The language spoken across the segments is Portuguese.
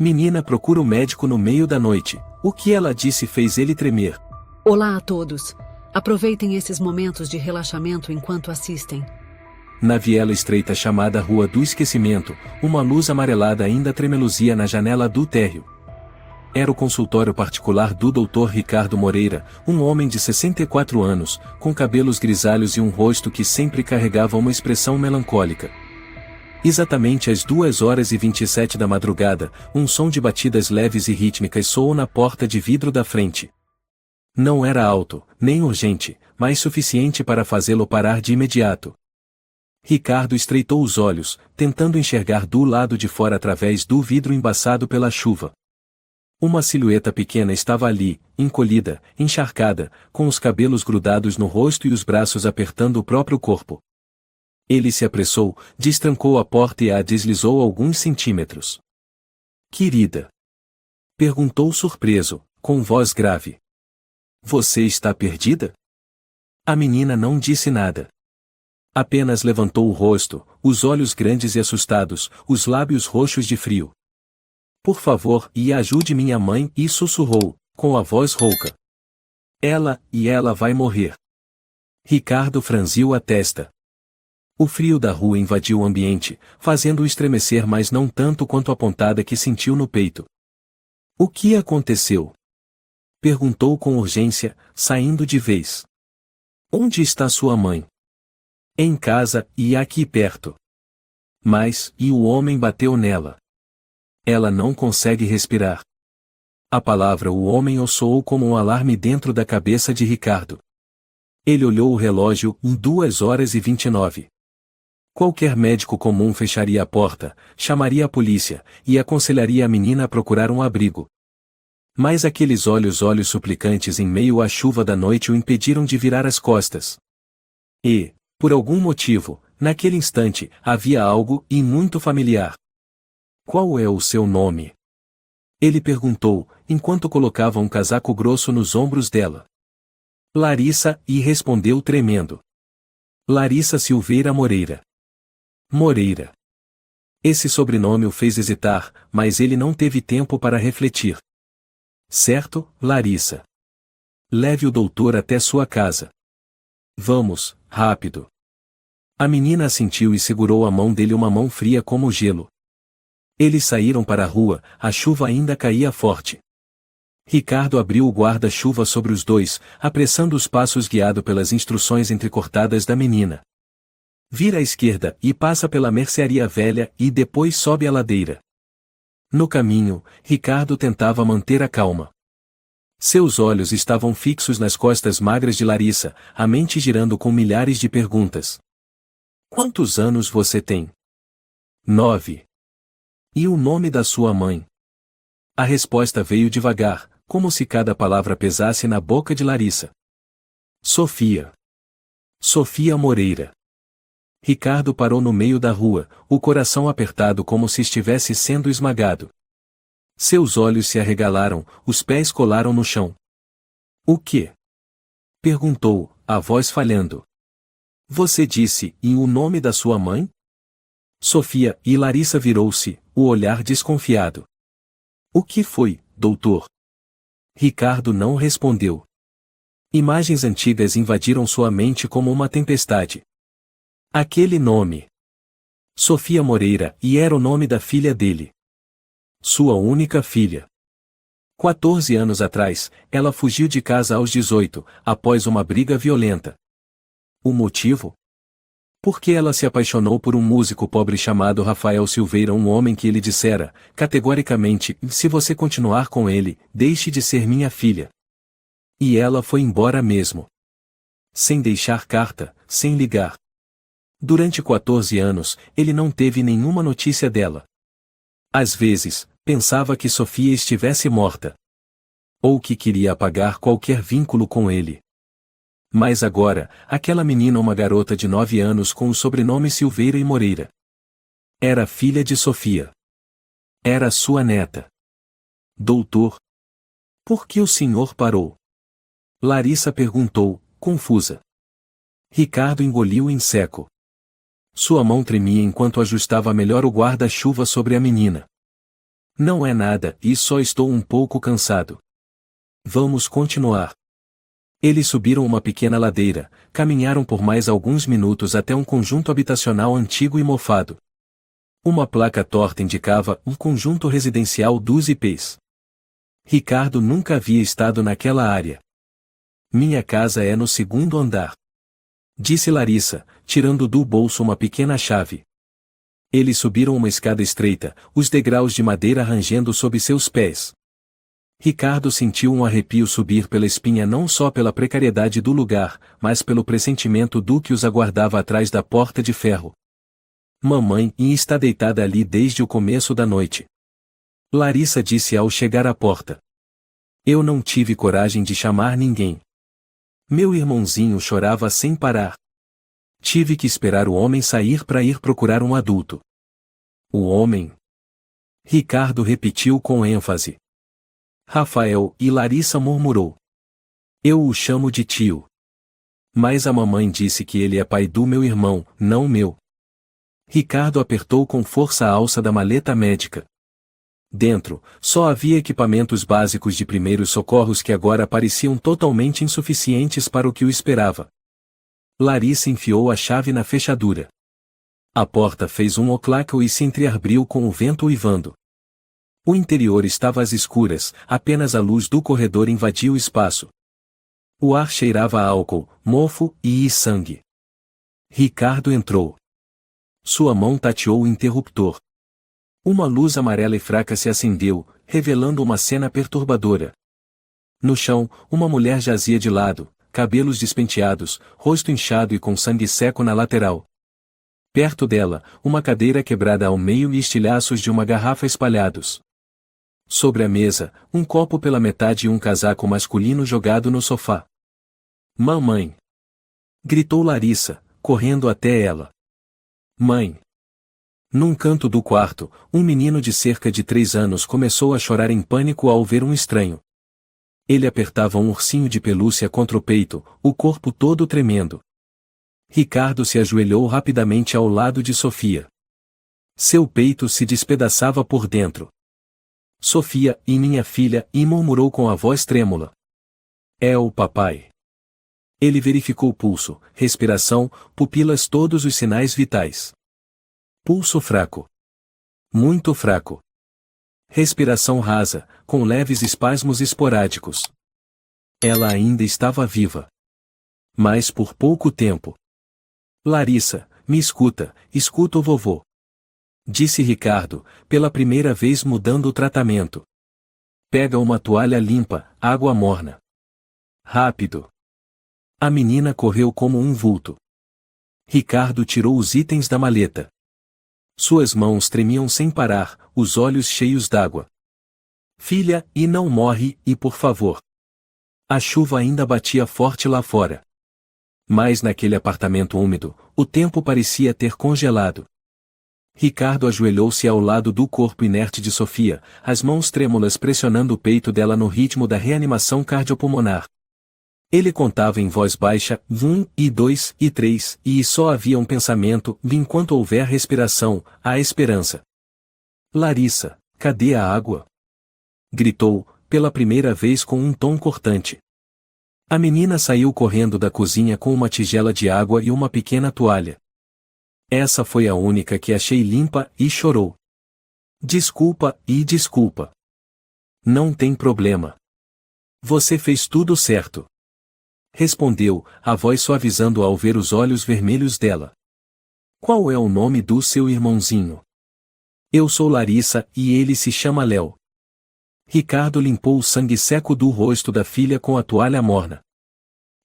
Menina procura o médico no meio da noite. O que ela disse fez ele tremer. Olá a todos. Aproveitem esses momentos de relaxamento enquanto assistem. Na viela estreita chamada Rua do Esquecimento, uma luz amarelada ainda tremeluzia na janela do térreo. Era o consultório particular do Dr. Ricardo Moreira, um homem de 64 anos, com cabelos grisalhos e um rosto que sempre carregava uma expressão melancólica. Exatamente às 2h27 da madrugada, um som de batidas leves e rítmicas soou na porta de vidro da frente. Não era alto, nem urgente, mas suficiente para fazê-lo parar de imediato. Ricardo estreitou os olhos, tentando enxergar do lado de fora através do vidro embaçado pela chuva. Uma silhueta pequena estava ali, encolhida, encharcada, com os cabelos grudados no rosto e os braços apertando o próprio corpo. Ele se apressou, destrancou a porta e a deslizou alguns centímetros. "Querida?" perguntou surpreso, com voz grave. "Você está perdida?" A menina não disse nada. Apenas levantou o rosto, os olhos grandes e assustados, os lábios roxos de frio. "Por favor, e ajude minha mãe", e sussurrou, com a voz rouca. Ela vai morrer." Ricardo franziu a testa. O frio da rua invadiu o ambiente, fazendo-o estremecer, mas não tanto quanto a pontada que sentiu no peito. "O que aconteceu?" perguntou com urgência, saindo de vez. "Onde está sua mãe?" "Em casa, e aqui perto." "Mas, e o homem bateu nela?" "Ela não consegue respirar." A palavra "o homem" soou como um alarme dentro da cabeça de Ricardo. Ele olhou o relógio, 2h29. Qualquer médico comum fecharia a porta, chamaria a polícia, e aconselharia a menina a procurar um abrigo. Mas aqueles olhos suplicantes em meio à chuva da noite o impediram de virar as costas. E, por algum motivo, naquele instante, havia algo, e muito familiar. "Qual é o seu nome?" ele perguntou, enquanto colocava um casaco grosso nos ombros dela. "Larissa", e respondeu tremendo. "Larissa Silveira Moreira." Moreira. Esse sobrenome o fez hesitar, mas ele não teve tempo para refletir. "Certo, Larissa. Leve o doutor até sua casa. Vamos, rápido." A menina assentiu e segurou a mão dele, uma mão fria como gelo. Eles saíram para a rua, a chuva ainda caía forte. Ricardo abriu o guarda-chuva sobre os dois, apressando os passos guiado pelas instruções entrecortadas da menina. "Vira à esquerda e passa pela mercearia velha e depois sobe a ladeira." No caminho, Ricardo tentava manter a calma. Seus olhos estavam fixos nas costas magras de Larissa, a mente girando com milhares de perguntas. "Quantos anos você tem?" 9. "E o nome da sua mãe?" A resposta veio devagar, como se cada palavra pesasse na boca de Larissa. "Sofia. Sofia Moreira." Ricardo parou no meio da rua, o coração apertado como se estivesse sendo esmagado. Seus olhos se arregalaram, os pés colaram no chão. "O quê?" perguntou, a voz falhando. "Você disse, e o nome da sua mãe?" Sofia, e Larissa virou-se, o olhar desconfiado. "O que foi, doutor?" Ricardo não respondeu. Imagens antigas invadiram sua mente como uma tempestade. Aquele nome. Sofia Moreira, e era o nome da filha dele. Sua única filha. 14 anos atrás, ela fugiu de casa aos 18, após uma briga violenta. O motivo? Porque ela se apaixonou por um músico pobre chamado Rafael Silveira, um homem que ele dissera, categoricamente, "Se você continuar com ele, deixe de ser minha filha." E ela foi embora mesmo. Sem deixar carta, sem ligar. Durante 14 anos, ele não teve nenhuma notícia dela. Às vezes, pensava que Sofia estivesse morta. Ou que queria apagar qualquer vínculo com ele. Mas agora, aquela menina, uma garota de 9 anos com o sobrenome Silveira e Moreira. Era filha de Sofia. Era sua neta. "Doutor, por que o senhor parou?" Larissa perguntou, confusa. Ricardo engoliu em seco. Sua mão tremia enquanto ajustava melhor o guarda-chuva sobre a menina. Não é nada, e só estou um pouco cansado. Vamos continuar. Eles subiram uma pequena ladeira, caminharam por mais alguns minutos até um conjunto habitacional antigo e mofado. Uma placa torta indicava um conjunto residencial dos IPs. Ricardo nunca havia estado naquela área. Minha casa é no segundo andar, disse Larissa, tirando do bolso uma pequena chave. Eles subiram uma escada estreita, os degraus de madeira rangendo sob seus pés. Ricardo sentiu um arrepio subir pela espinha não só pela precariedade do lugar, mas pelo pressentimento do que os aguardava atrás da porta de ferro. Mamãe está deitada ali desde o começo da noite. Larissa disse ao chegar à porta. Eu não tive coragem de chamar ninguém. Meu irmãozinho chorava sem parar. Tive que esperar o homem sair para ir procurar um adulto. O homem? Ricardo repetiu com ênfase. Rafael, e Larissa murmurou. Eu o chamo de tio. Mas a mamãe disse que ele é pai do meu irmão, não meu. Ricardo apertou com força a alça da maleta médica. Dentro, só havia equipamentos básicos de primeiros socorros que agora pareciam totalmente insuficientes para o que o esperava. Larissa enfiou a chave na fechadura. A porta fez um oclaco e se entreabriu com o vento uivando. O interior estava às escuras, apenas a luz do corredor invadia o espaço. O ar cheirava a álcool, mofo e sangue. Ricardo entrou. Sua mão tateou o interruptor. Uma luz amarela e fraca se acendeu, revelando uma cena perturbadora. No chão, uma mulher jazia de lado, cabelos despenteados, rosto inchado e com sangue seco na lateral. Perto dela, uma cadeira quebrada ao meio e estilhaços de uma garrafa espalhados. Sobre a mesa, um copo pela metade e um casaco masculino jogado no sofá. Mamãe! Gritou Larissa, correndo até ela. Mãe! Num canto do quarto, um menino de cerca de 3 anos começou a chorar em pânico ao ver um estranho. Ele apertava um ursinho de pelúcia contra o peito, o corpo todo tremendo. Ricardo se ajoelhou rapidamente ao lado de Sofia. Seu peito se despedaçava por dentro. Sofia, e minha filha, e murmurou com a voz trêmula. É o papai. Ele verificou o pulso, respiração, pupilas, todos os sinais vitais. Pulso fraco. Muito fraco. Respiração rasa, com leves espasmos esporádicos. Ela ainda estava viva. Mas por pouco tempo. Larissa, me escuta, escuta o vovô. Disse Ricardo, pela primeira vez mudando o tratamento. Pega uma toalha limpa, água morna. Rápido. A menina correu como um vulto. Ricardo tirou os itens da maleta. Suas mãos tremiam sem parar, os olhos cheios d'água. Filha, e não morre, e por favor. A chuva ainda batia forte lá fora. Mas naquele apartamento úmido, o tempo parecia ter congelado. Ricardo ajoelhou-se ao lado do corpo inerte de Sofia, as mãos trêmulas pressionando o peito dela no ritmo da reanimação cardiopulmonar. Ele contava em voz baixa, 1, e 2, e 3, e só havia um pensamento, enquanto houver respiração, há esperança. Larissa, cadê a água? Gritou, pela primeira vez com um tom cortante. A menina saiu correndo da cozinha com uma tigela de água e uma pequena toalha. Essa foi a única que achei limpa, e chorou. Desculpa, e desculpa. Não tem problema. Você fez tudo certo. Respondeu, a voz suavizando ao ver os olhos vermelhos dela. Qual é o nome do seu irmãozinho? Eu sou Larissa, e ele se chama Léo. Ricardo limpou o sangue seco do rosto da filha com a toalha morna.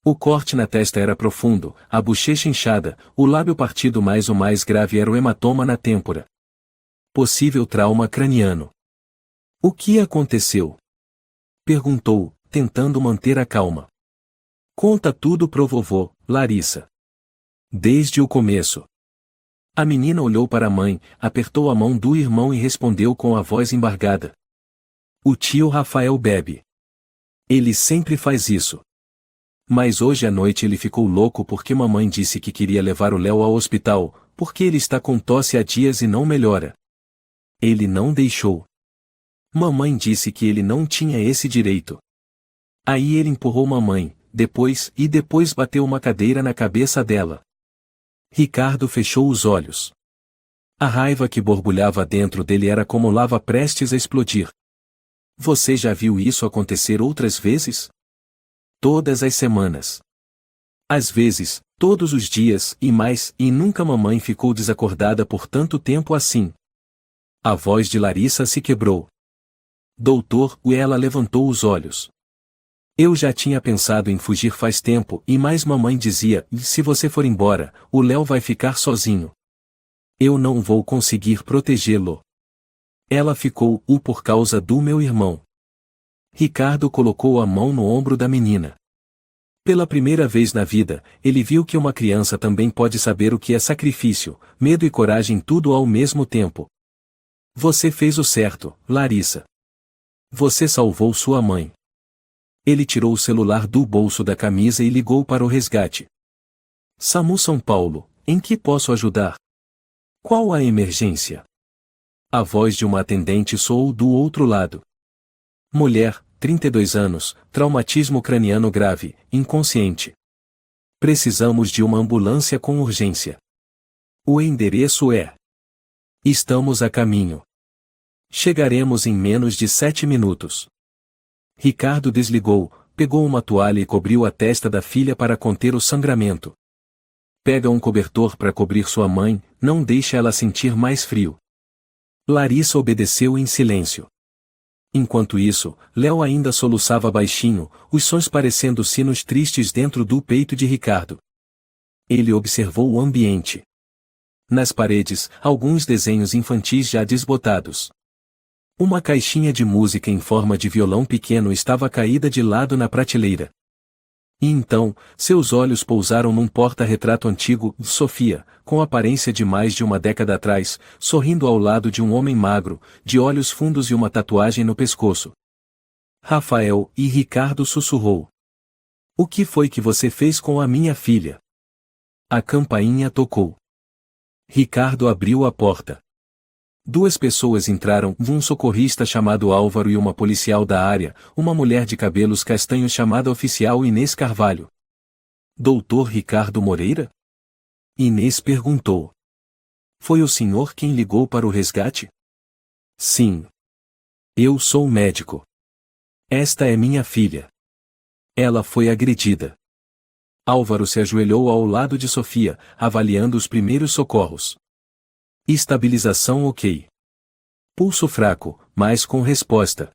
O corte na testa era profundo, a bochecha inchada, o lábio partido, mas o mais grave era o hematoma na têmpora. Possível trauma craniano. O que aconteceu? Perguntou, tentando manter a calma. Conta tudo pro vovô, Larissa. Desde o começo. A menina olhou para a mãe, apertou a mão do irmão e respondeu com a voz embargada. O tio Rafael bebe. Ele sempre faz isso. Mas hoje à noite ele ficou louco porque mamãe disse que queria levar o Léo ao hospital, porque ele está com tosse há dias e não melhora. Ele não deixou. Mamãe disse que ele não tinha esse direito. Aí ele empurrou mamãe, depois bateu uma cadeira na cabeça dela. Ricardo fechou os olhos. A raiva que borbulhava dentro dele era como lava prestes a explodir. Você já viu isso acontecer outras vezes? Todas as semanas. Às vezes, todos os dias e mais, e nunca mamãe ficou desacordada por tanto tempo assim. A voz de Larissa se quebrou. Doutor, ela levantou os olhos. Eu já tinha pensado em fugir faz tempo, e mais mamãe dizia, se você for embora, o Léo vai ficar sozinho. Eu não vou conseguir protegê-lo. Ela ficou por causa do meu irmão. Ricardo colocou a mão no ombro da menina. Pela primeira vez na vida, ele viu que uma criança também pode saber o que é sacrifício, medo e coragem tudo ao mesmo tempo. Você fez o certo, Larissa. Você salvou sua mãe. Ele tirou o celular do bolso da camisa e ligou para o resgate. SAMU São Paulo, em que posso ajudar? Qual a emergência? A voz de uma atendente soou do outro lado. Mulher, 32 anos, traumatismo craniano grave, inconsciente. Precisamos de uma ambulância com urgência. O endereço é. Estamos a caminho. Chegaremos em menos de 7 minutos. Ricardo desligou, pegou uma toalha e cobriu a testa da filha para conter o sangramento. Pega um cobertor para cobrir sua mãe, não deixe ela sentir mais frio. Larissa obedeceu em silêncio. Enquanto isso, Léo ainda soluçava baixinho, os sons parecendo sinos tristes dentro do peito de Ricardo. Ele observou o ambiente. Nas paredes, alguns desenhos infantis já desbotados. Uma caixinha de música em forma de violão pequeno estava caída de lado na prateleira. E então, seus olhos pousaram num porta-retrato antigo, Sofia, com aparência de mais de uma década atrás, sorrindo ao lado de um homem magro, de olhos fundos e uma tatuagem no pescoço. Rafael, e Ricardo sussurrou. O que foi que você fez com a minha filha? A campainha tocou. Ricardo abriu a porta. 2 pessoas entraram, um socorrista chamado Álvaro e uma policial da área, uma mulher de cabelos castanhos chamada oficial Inês Carvalho. Doutor Ricardo Moreira? Inês perguntou. Foi o senhor quem ligou para o resgate? Sim. Eu sou médico. Esta é minha filha. Ela foi agredida. Álvaro se ajoelhou ao lado de Sofia, avaliando os primeiros socorros. Estabilização ok. Pulso fraco, mas com resposta.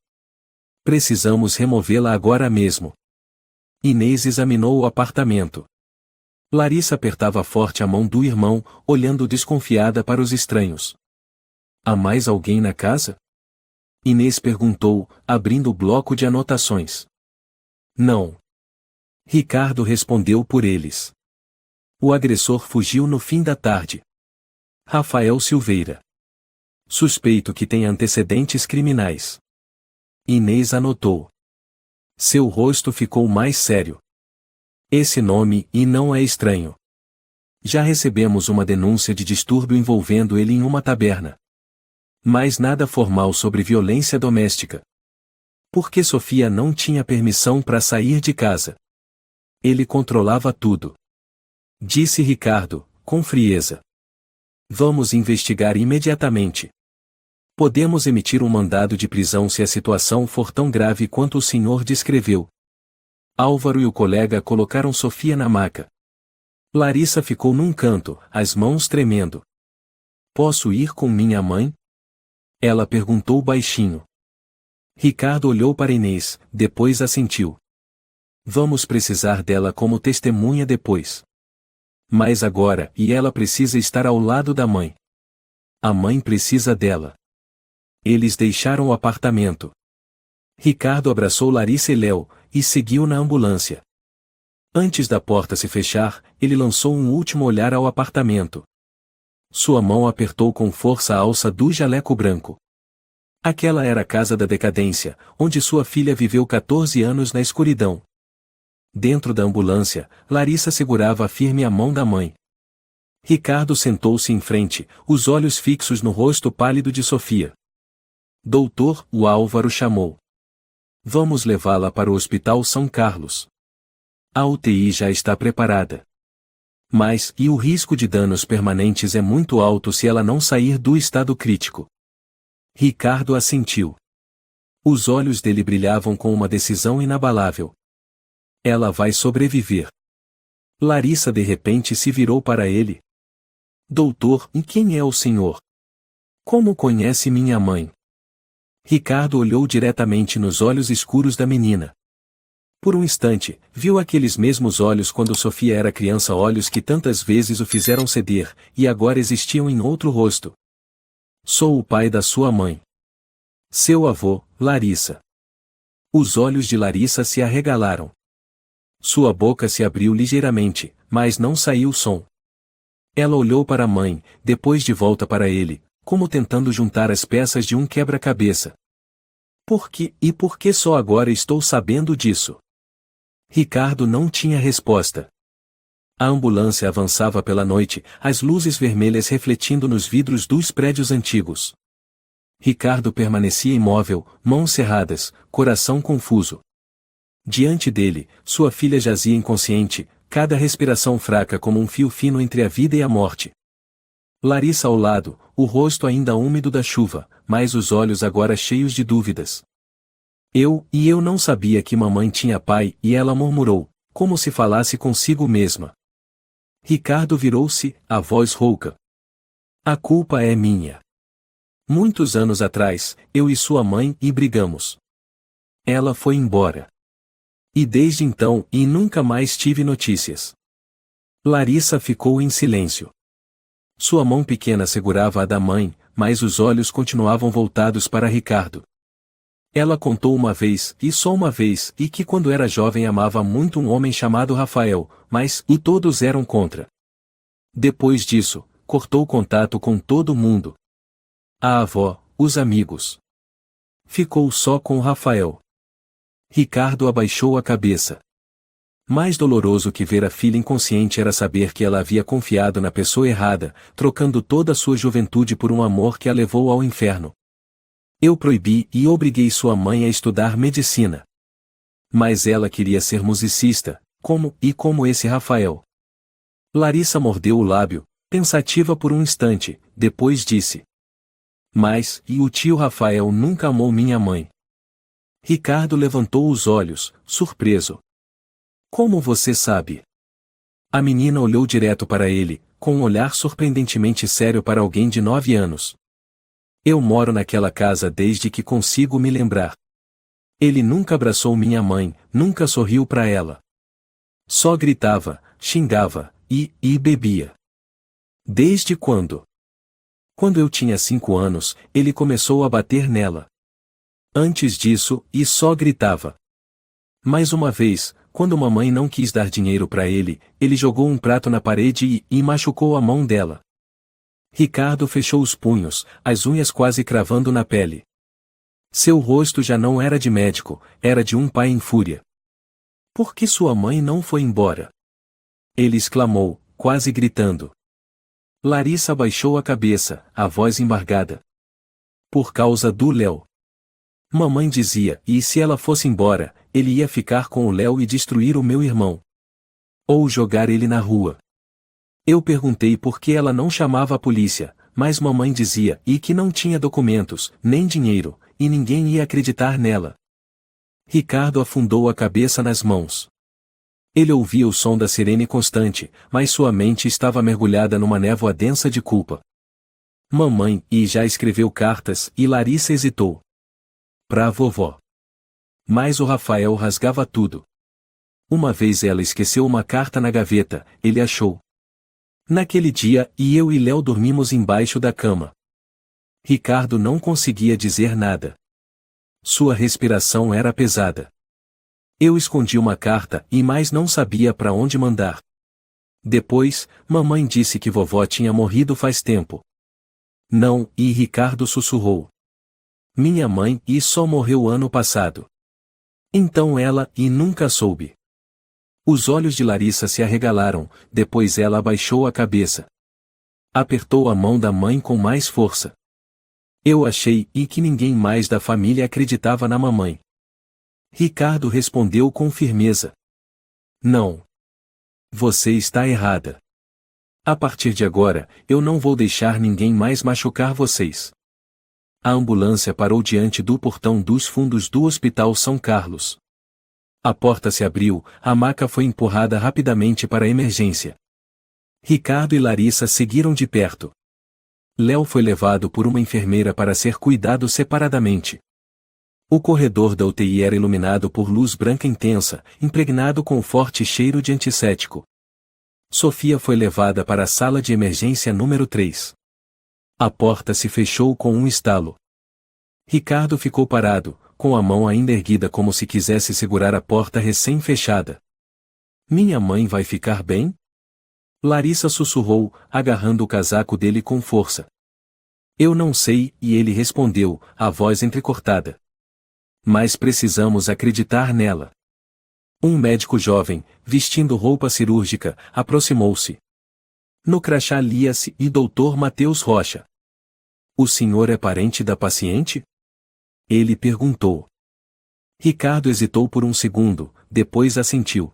Precisamos removê-la agora mesmo. Inês examinou o apartamento. Larissa apertava forte a mão do irmão, olhando desconfiada para os estranhos. Há mais alguém na casa? Inês perguntou, abrindo o bloco de anotações. Não. Ricardo respondeu por eles. O agressor fugiu no fim da tarde. Rafael Silveira. Suspeito que tem antecedentes criminais. Inês anotou. Seu rosto ficou mais sério. Esse nome, e não é estranho. Já recebemos uma denúncia de distúrbio envolvendo ele em uma taberna. Mas nada formal sobre violência doméstica. Porque Sofia não tinha permissão para sair de casa. Ele controlava tudo. Disse Ricardo, com frieza. Vamos investigar imediatamente. Podemos emitir um mandado de prisão se a situação for tão grave quanto o senhor descreveu. Álvaro e o colega colocaram Sofia na maca. Larissa ficou num canto, as mãos tremendo. Posso ir com minha mãe? Ela perguntou baixinho. Ricardo olhou para Inês, depois assentiu. Vamos precisar dela como testemunha depois. Mas agora, e ela precisa estar ao lado da mãe. A mãe precisa dela. Eles deixaram o apartamento. Ricardo abraçou Larissa e Léo, e seguiu na ambulância. Antes da porta se fechar, ele lançou um último olhar ao apartamento. Sua mão apertou com força a alça do jaleco branco. Aquela era a casa da decadência, onde sua filha viveu 14 anos na escuridão. Dentro da ambulância, Larissa segurava firme a mão da mãe. Ricardo sentou-se em frente, os olhos fixos no rosto pálido de Sofia. Doutor, o Álvaro chamou. Vamos levá-la para o Hospital São Carlos. A UTI já está preparada. Mas, e o risco de danos permanentes é muito alto se ela não sair do estado crítico. Ricardo assentiu. Os olhos dele brilhavam com uma decisão inabalável. Ela vai sobreviver. Larissa de repente se virou para ele. Doutor, e quem é o senhor? Como conhece minha mãe? Ricardo olhou diretamente nos olhos escuros da menina. Por um instante, viu aqueles mesmos olhos quando Sofia era criança, olhos que tantas vezes o fizeram ceder, e agora existiam em outro rosto. Sou o pai da sua mãe. Seu avô, Larissa. Os olhos de Larissa se arregalaram. Sua boca se abriu ligeiramente, mas não saiu som. Ela olhou para a mãe, depois de volta para ele, como tentando juntar as peças de um quebra-cabeça. Por que só agora estou sabendo disso? Ricardo não tinha resposta. A ambulância avançava pela noite, as luzes vermelhas refletindo nos vidros dos prédios antigos. Ricardo permanecia imóvel, mãos cerradas, coração confuso. Diante dele, sua filha jazia inconsciente, cada respiração fraca como um fio fino entre a vida e a morte. Larissa ao lado, o rosto ainda úmido da chuva, mas os olhos agora cheios de dúvidas. Eu não sabia que mamãe tinha pai, e ela murmurou, como se falasse consigo mesma. Ricardo virou-se, a voz rouca. A culpa é minha. Muitos anos atrás, eu e sua mãe brigamos. Ela foi embora. E desde então, nunca mais tive notícias. Larissa ficou em silêncio. Sua mão pequena segurava a da mãe, mas os olhos continuavam voltados para Ricardo. Ela contou uma vez, e só uma vez, que quando era jovem amava muito um homem chamado Rafael, mas todos eram contra. Depois disso, cortou contato com todo mundo. A avó, os amigos. Ficou só com Rafael. Ricardo abaixou a cabeça. Mais doloroso que ver a filha inconsciente era saber que ela havia confiado na pessoa errada, trocando toda a sua juventude por um amor que a levou ao inferno. Eu proibi e obriguei sua mãe a estudar medicina. Mas ela queria ser musicista, como esse Rafael. Larissa mordeu o lábio, pensativa por um instante, depois disse. Mas, o tio Rafael nunca amou minha mãe. Ricardo levantou os olhos, surpreso. Como você sabe? A menina olhou direto para ele, com um olhar surpreendentemente sério para alguém de 9 anos. Eu moro naquela casa desde que consigo me lembrar. Ele nunca abraçou minha mãe, nunca sorriu para ela. Só gritava, xingava, e bebia. Desde quando? Quando eu tinha 5 anos, ele começou a bater nela. Antes disso, só gritava. Mais uma vez, quando mamãe não quis dar dinheiro para ele jogou um prato na parede e machucou a mão dela. Ricardo fechou os punhos, as unhas quase cravando na pele. Seu rosto já não era de médico, era de um pai em fúria. Por que sua mãe não foi embora? Ele exclamou, quase gritando. Larissa abaixou a cabeça, a voz embargada. Por causa do Léo. Mamãe dizia, e se ela fosse embora, ele ia ficar com o Léo e destruir o meu irmão. Ou jogar ele na rua. Eu perguntei por que ela não chamava a polícia, mas mamãe dizia, que não tinha documentos, nem dinheiro, e ninguém ia acreditar nela. Ricardo afundou a cabeça nas mãos. Ele ouvia o som da sirene constante, mas sua mente estava mergulhada numa névoa densa de culpa. Mamãe, já escreveu cartas, e Larissa hesitou. Pra vovó. Mas o Rafael rasgava tudo. Uma vez ela esqueceu uma carta na gaveta, ele achou. Naquele dia, eu e Léo dormimos embaixo da cama. Ricardo não conseguia dizer nada. Sua respiração era pesada. Eu escondi uma carta, mas não sabia para onde mandar. Depois, mamãe disse que vovó tinha morrido faz tempo. Não, Ricardo sussurrou. Minha mãe, só morreu ano passado. Então ela, nunca soube. Os olhos de Larissa se arregalaram, depois ela abaixou a cabeça. Apertou a mão da mãe com mais força. Eu achei que ninguém mais da família acreditava na mamãe. Ricardo respondeu com firmeza. Não. Você está errada. A partir de agora, eu não vou deixar ninguém mais machucar vocês. A ambulância parou diante do portão dos fundos do Hospital São Carlos. A porta se abriu, a maca foi empurrada rapidamente para a emergência. Ricardo e Larissa seguiram de perto. Léo foi levado por uma enfermeira para ser cuidado separadamente. O corredor da UTI era iluminado por luz branca intensa, impregnado com forte cheiro de antisséptico. Sofia foi levada para a sala de emergência número 3. A porta se fechou com um estalo. Ricardo ficou parado, com a mão ainda erguida como se quisesse segurar a porta recém-fechada. Minha mãe vai ficar bem? Larissa sussurrou, agarrando o casaco dele com força. Eu não sei, e ele respondeu, a voz entrecortada. Mas precisamos acreditar nela. Um médico jovem, vestindo roupa cirúrgica, aproximou-se. No crachá lia-se e Dr. Matheus Rocha. O senhor é parente da paciente? Ele perguntou. Ricardo hesitou por um segundo, depois assentiu.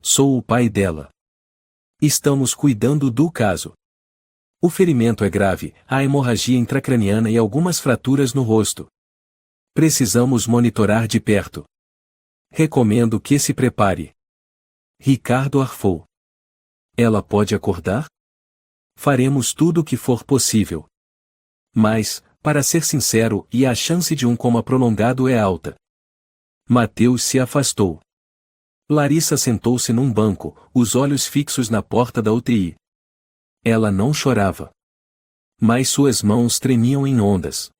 Sou o pai dela. Estamos cuidando do caso. O ferimento é grave, há hemorragia intracraniana e algumas fraturas no rosto. Precisamos monitorar de perto. Recomendo que se prepare. Ricardo arfou. Ela pode acordar? Faremos tudo o que for possível. Mas, para ser sincero, a chance de um coma prolongado é alta. Matheus se afastou. Larissa sentou-se num banco, os olhos fixos na porta da UTI. Ela não chorava. Mas suas mãos tremiam em ondas.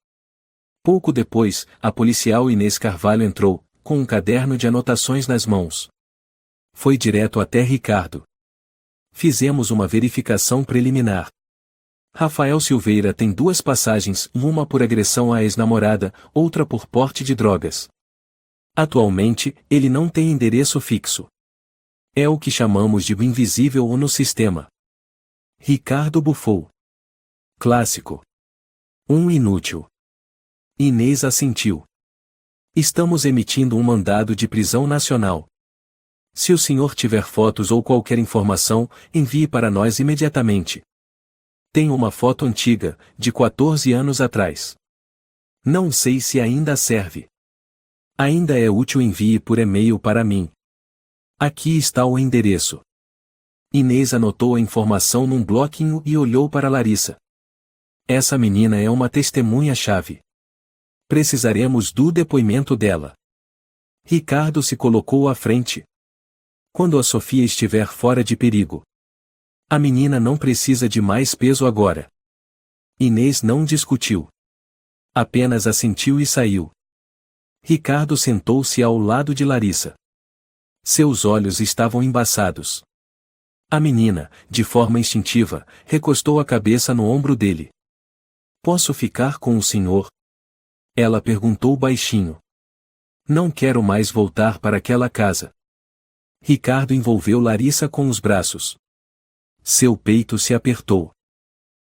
Pouco depois, a policial Inês Carvalho entrou, com um caderno de anotações nas mãos. Foi direto até Ricardo. Fizemos uma verificação preliminar. Rafael Silveira tem 2 passagens, uma por agressão à ex-namorada, outra por porte de drogas. Atualmente, ele não tem endereço fixo. É o que chamamos de invisível ou no sistema. Ricardo bufou. Clássico. Um inútil. Inês assentiu. Estamos emitindo um mandado de prisão nacional. Se o senhor tiver fotos ou qualquer informação, envie para nós imediatamente. Tenho uma foto antiga, de 14 anos atrás. Não sei se ainda serve. Ainda é útil, envie por e-mail para mim. Aqui está o endereço. Inês anotou a informação num bloquinho e olhou para Larissa. Essa menina é uma testemunha-chave. Precisaremos do depoimento dela. Ricardo se colocou à frente. Quando a Sofia estiver fora de perigo. A menina não precisa de mais peso agora. Inês não discutiu. Apenas assentiu e saiu. Ricardo sentou-se ao lado de Larissa. Seus olhos estavam embaçados. A menina, de forma instintiva, recostou a cabeça no ombro dele. Posso ficar com o senhor? Ela perguntou baixinho. Não quero mais voltar para aquela casa. Ricardo envolveu Larissa com os braços. Seu peito se apertou.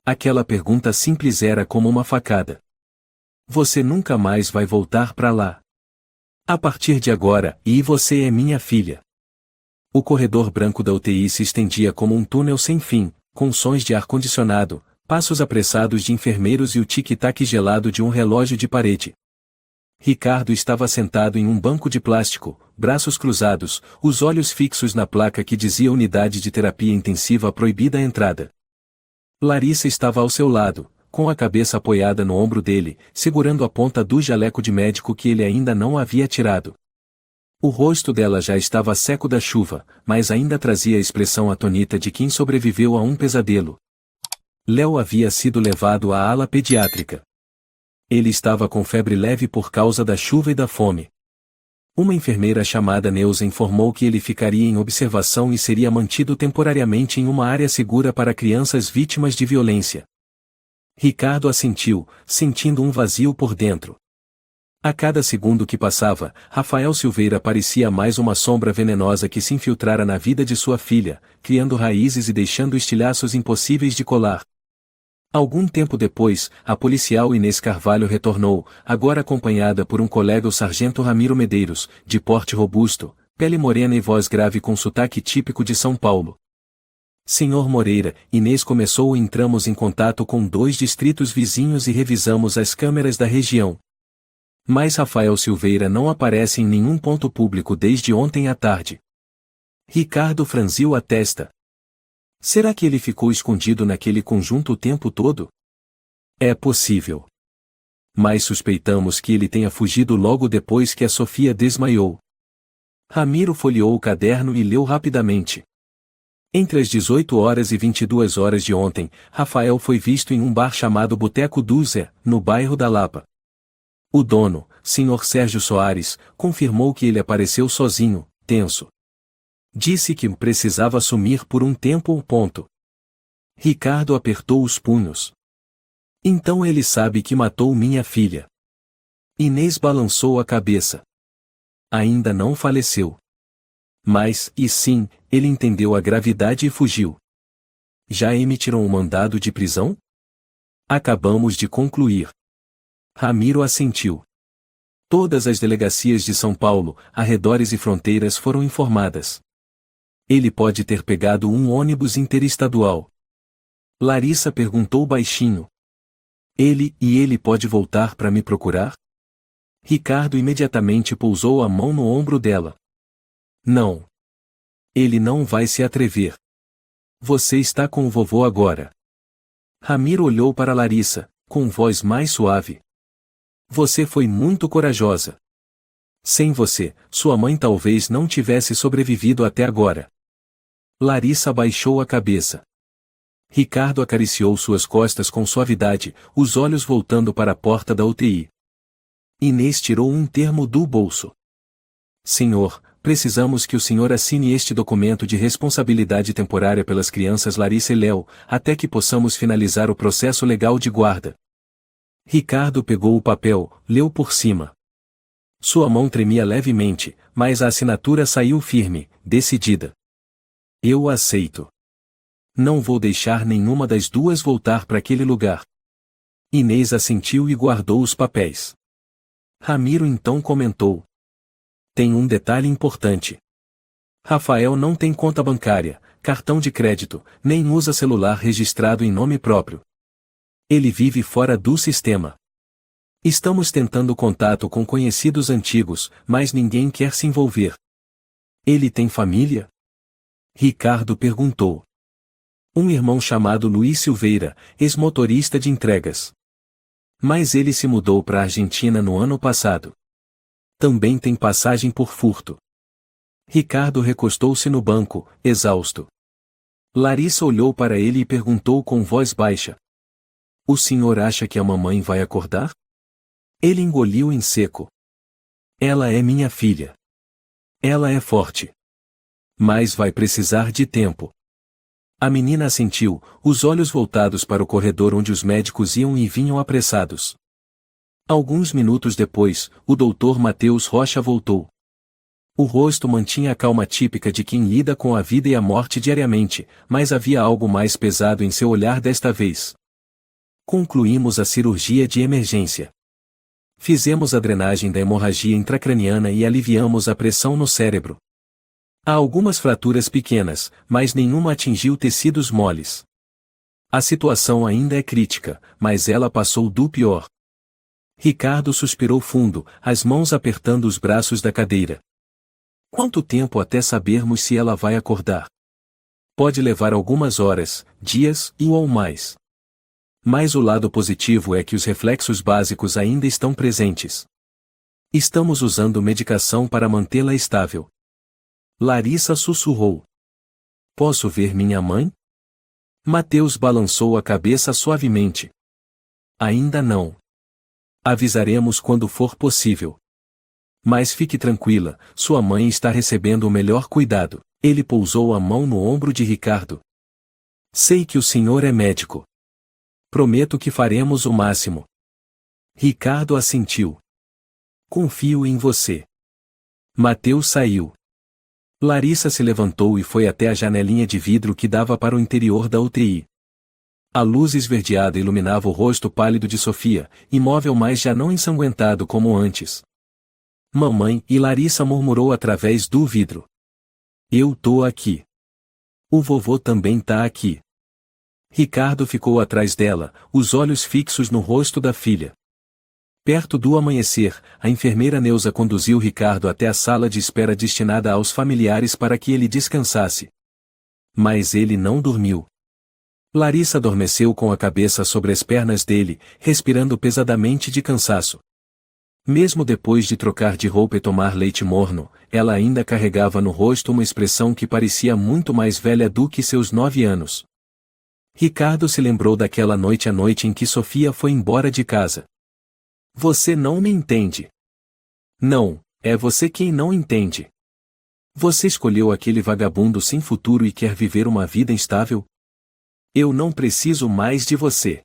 Aquela pergunta simples era como uma facada. Você nunca mais vai voltar para lá. A partir de agora, você é minha filha. O corredor branco da UTI se estendia como um túnel sem fim, com sons de ar-condicionado, passos apressados de enfermeiros e o tic-tac gelado de um relógio de parede. Ricardo estava sentado em um banco de plástico, braços cruzados, os olhos fixos na placa que dizia Unidade de Terapia Intensiva Proibida a Entrada. Larissa estava ao seu lado, com a cabeça apoiada no ombro dele, segurando a ponta do jaleco de médico que ele ainda não havia tirado. O rosto dela já estava seco da chuva, mas ainda trazia a expressão atônita de quem sobreviveu a um pesadelo. Léo havia sido levado à ala pediátrica. Ele estava com febre leve por causa da chuva e da fome. Uma enfermeira chamada Neuza informou que ele ficaria em observação e seria mantido temporariamente em uma área segura para crianças vítimas de violência. Ricardo assentiu, sentindo um vazio por dentro. A cada segundo que passava, Rafael Silveira parecia mais uma sombra venenosa que se infiltrara na vida de sua filha, criando raízes e deixando estilhaços impossíveis de colar. Algum tempo depois, a policial Inês Carvalho retornou, agora acompanhada por um colega, o sargento Ramiro Medeiros, de porte robusto, pele morena e voz grave com sotaque típico de São Paulo. Senhor Moreira, Inês começou e entramos em contato com 2 distritos vizinhos e revisamos as câmeras da região. Mas Rafael Silveira não aparece em nenhum ponto público desde ontem à tarde. Ricardo franziu a testa. Será que ele ficou escondido naquele conjunto o tempo todo? É possível. Mas suspeitamos que ele tenha fugido logo depois que a Sofia desmaiou. Ramiro folheou o caderno e leu rapidamente. Entre as 18 horas e 22 horas de ontem, Rafael foi visto em um bar chamado Boteco do Zé, no bairro da Lapa. O dono, Sr. Sérgio Soares, confirmou que ele apareceu sozinho, tenso. Disse que precisava sumir por um tempo ou ponto. Ricardo apertou os punhos. Então ele sabe que matou minha filha. Inês balançou a cabeça. Ainda não faleceu. Mas, e sim, ele entendeu a gravidade e fugiu. Já emitiram o mandado de prisão? Acabamos de concluir. Ramiro assentiu. Todas as delegacias de São Paulo, arredores e fronteiras foram informadas. Ele pode ter pegado um ônibus interestadual. Larissa perguntou baixinho. Ele pode voltar para me procurar? Ricardo imediatamente pousou a mão no ombro dela. Não. Ele não vai se atrever. Você está com o vovô agora. Ramiro olhou para Larissa, com voz mais suave. Você foi muito corajosa. Sem você, sua mãe talvez não tivesse sobrevivido até agora. Larissa baixou a cabeça. Ricardo acariciou suas costas com suavidade, os olhos voltando para a porta da UTI. Inês tirou um termo do bolso. Senhor, precisamos que o senhor assine este documento de responsabilidade temporária pelas crianças Larissa e Léo, até que possamos finalizar o processo legal de guarda. Ricardo pegou o papel, leu por cima. Sua mão tremia levemente, mas a assinatura saiu firme, decidida. Eu aceito. Não vou deixar nenhuma das duas voltar para aquele lugar. Inês assentiu e guardou os papéis. Ramiro então comentou. Tem um detalhe importante. Rafael não tem conta bancária, cartão de crédito, nem usa celular registrado em nome próprio. Ele vive fora do sistema. Estamos tentando contato com conhecidos antigos, mas ninguém quer se envolver. Ele tem família? Ricardo perguntou. Um irmão chamado Luiz Silveira, ex-motorista de entregas. Mas ele se mudou para a Argentina no ano passado. Também tem passagem por furto. Ricardo recostou-se no banco, exausto. Larissa olhou para ele e perguntou com voz baixa. O senhor acha que a mamãe vai acordar? Ele engoliu em seco. Ela é minha filha. Ela é forte. Mas vai precisar de tempo. A menina assentiu, os olhos voltados para o corredor onde os médicos iam e vinham apressados. Alguns minutos depois, o doutor Matheus Rocha voltou. O rosto mantinha a calma típica de quem lida com a vida e a morte diariamente, mas havia algo mais pesado em seu olhar desta vez. Concluímos a cirurgia de emergência. Fizemos a drenagem da hemorragia intracraniana e aliviamos a pressão no cérebro. Há algumas fraturas pequenas, mas nenhuma atingiu tecidos moles. A situação ainda é crítica, mas ela passou do pior. Ricardo suspirou fundo, as mãos apertando os braços da cadeira. Quanto tempo até sabermos se ela vai acordar? Pode levar algumas horas, dias ou mais. Mas o lado positivo é que os reflexos básicos ainda estão presentes. Estamos usando medicação para mantê-la estável. Larissa sussurrou. Posso ver minha mãe? Matheus balançou a cabeça suavemente. Ainda não. Avisaremos quando for possível. Mas fique tranquila, sua mãe está recebendo o melhor cuidado. Ele pousou a mão no ombro de Ricardo. Sei que o senhor é médico. Prometo que faremos o máximo. Ricardo assentiu. Confio em você. Matheus saiu. Larissa se levantou e foi até a janelinha de vidro que dava para o interior da UTI. A luz esverdeada iluminava o rosto pálido de Sofia, imóvel mas já não ensanguentado como antes. Mamãe, e Larissa murmurou através do vidro. Eu tô aqui. O vovô também tá aqui. Ricardo ficou atrás dela, os olhos fixos no rosto da filha. Perto do amanhecer, a enfermeira Neuza conduziu Ricardo até a sala de espera destinada aos familiares para que ele descansasse. Mas ele não dormiu. Larissa adormeceu com a cabeça sobre as pernas dele, respirando pesadamente de cansaço. Mesmo depois de trocar de roupa e tomar leite morno, ela ainda carregava no rosto uma expressão que parecia muito mais velha do que seus 9 anos. Ricardo se lembrou daquela noite, a noite em que Sofia foi embora de casa. Você não me entende. Não, é você quem não entende. Você escolheu aquele vagabundo sem futuro e quer viver uma vida instável? Eu não preciso mais de você.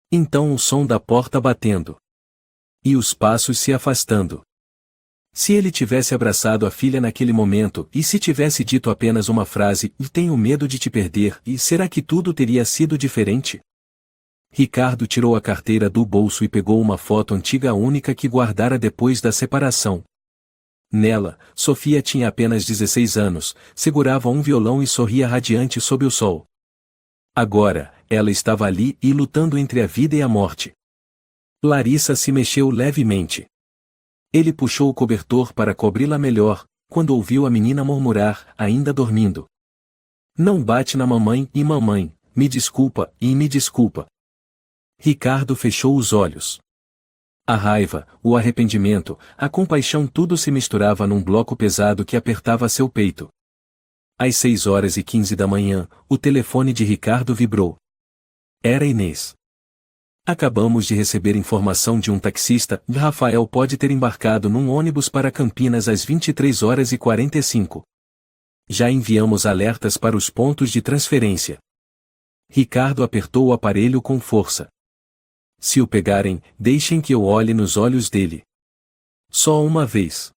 Então o som da porta batendo. E os passos se afastando. Se ele tivesse abraçado a filha naquele momento, e se tivesse dito apenas uma frase, tenho medo de te perder, e será que tudo teria sido diferente? Ricardo tirou a carteira do bolso e pegou uma foto antiga, a única que guardara depois da separação. Nela, Sofia tinha apenas 16 anos, segurava um violão e sorria radiante sob o sol. Agora, ela estava ali e lutando entre a vida e a morte. Larissa se mexeu levemente. Ele puxou o cobertor para cobri-la melhor, quando ouviu a menina murmurar, ainda dormindo. Não bate na mamãe, e mamãe, me desculpa, e me desculpa. Ricardo fechou os olhos. A raiva, o arrependimento, a compaixão, tudo se misturava num bloco pesado que apertava seu peito. Às 6h15 da manhã, o telefone de Ricardo vibrou. Era Inês. Acabamos de receber informação de um taxista, Rafael pode ter embarcado num ônibus para Campinas às 23h45. Já enviamos alertas para os pontos de transferência. Ricardo apertou o aparelho com força. Se o pegarem, deixem que eu olhe nos olhos dele. Só uma vez.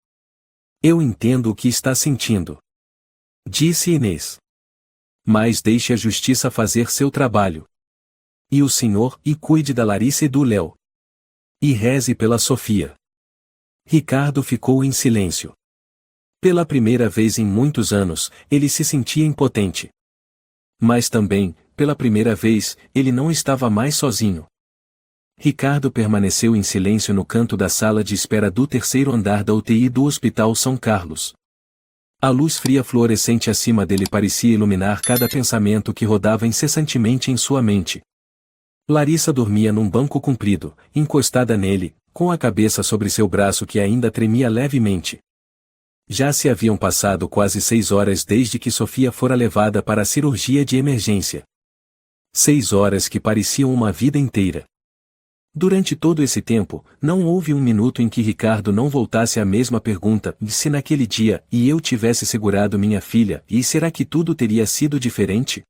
Eu entendo o que está sentindo. Disse Inês. Mas deixe a justiça fazer seu trabalho. E o senhor, e cuide da Larissa e do Léo. E reze pela Sofia. Ricardo ficou em silêncio. Pela primeira vez em muitos anos, ele se sentia impotente. Mas também, pela primeira vez, ele não estava mais sozinho. Ricardo permaneceu em silêncio no canto da sala de espera do 3º andar da UTI do Hospital São Carlos. A luz fria fluorescente acima dele parecia iluminar cada pensamento que rodava incessantemente em sua mente. Larissa dormia num banco comprido, encostada nele, com a cabeça sobre seu braço que ainda tremia levemente. Já se haviam passado quase 6 horas desde que Sofia fora levada para a cirurgia de emergência. 6 horas que pareciam uma vida inteira. Durante todo esse tempo, não houve um minuto em que Ricardo não voltasse à mesma pergunta, se naquele dia, e eu tivesse segurado minha filha, e será que tudo teria sido diferente?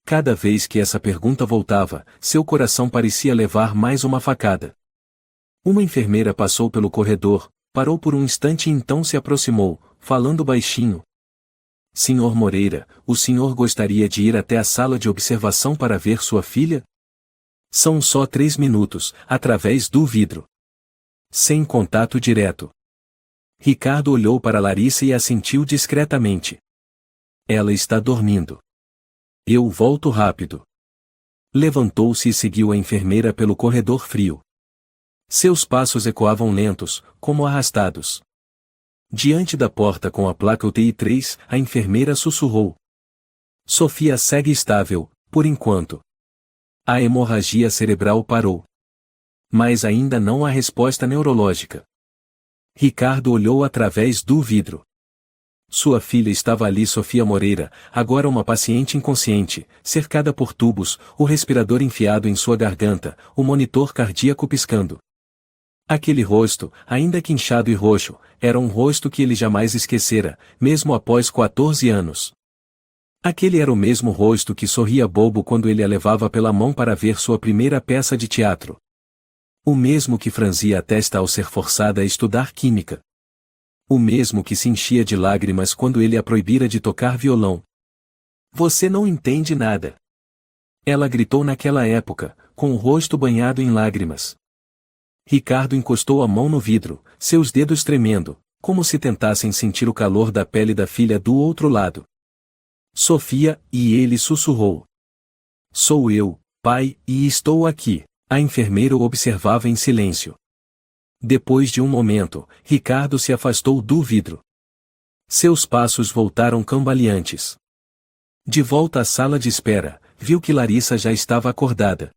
Cada vez que essa pergunta voltava, seu coração parecia levar mais uma facada. Uma enfermeira passou pelo corredor, parou por um instante e então se aproximou, falando baixinho. Senhor Moreira, o senhor gostaria de ir até a sala de observação para ver sua filha? São só 3 minutos, através do vidro. Sem contato direto. Ricardo olhou para Larissa e assentiu discretamente. Ela está dormindo. Eu volto rápido. Levantou-se e seguiu a enfermeira pelo corredor frio. Seus passos ecoavam lentos, como arrastados. Diante da porta com a placa UTI 3, a enfermeira sussurrou. Sofia segue estável, por enquanto. A hemorragia cerebral parou. Mas ainda não há resposta neurológica. Ricardo olhou através do vidro. Sua filha estava ali, Sofia Moreira, agora uma paciente inconsciente, cercada por tubos, o respirador enfiado em sua garganta, o monitor cardíaco piscando. Aquele rosto, ainda que inchado e roxo, era um rosto que ele jamais esquecera, mesmo após 14 anos. Aquele era o mesmo rosto que sorria bobo quando ele a levava pela mão para ver sua primeira peça de teatro. O mesmo que franzia a testa ao ser forçada a estudar química. O mesmo que se enchia de lágrimas quando ele a proibira de tocar violão. Você não entende nada. Ela gritou naquela época, com o rosto banhado em lágrimas. Ricardo encostou a mão no vidro, seus dedos tremendo, como se tentassem sentir o calor da pele da filha do outro lado. Sofia, e ele sussurrou. Sou eu, pai, e estou aqui. A enfermeira o observava em silêncio. Depois de um momento, Ricardo se afastou do vidro. Seus passos voltaram cambaleantes. De volta à sala de espera, viu que Larissa já estava acordada.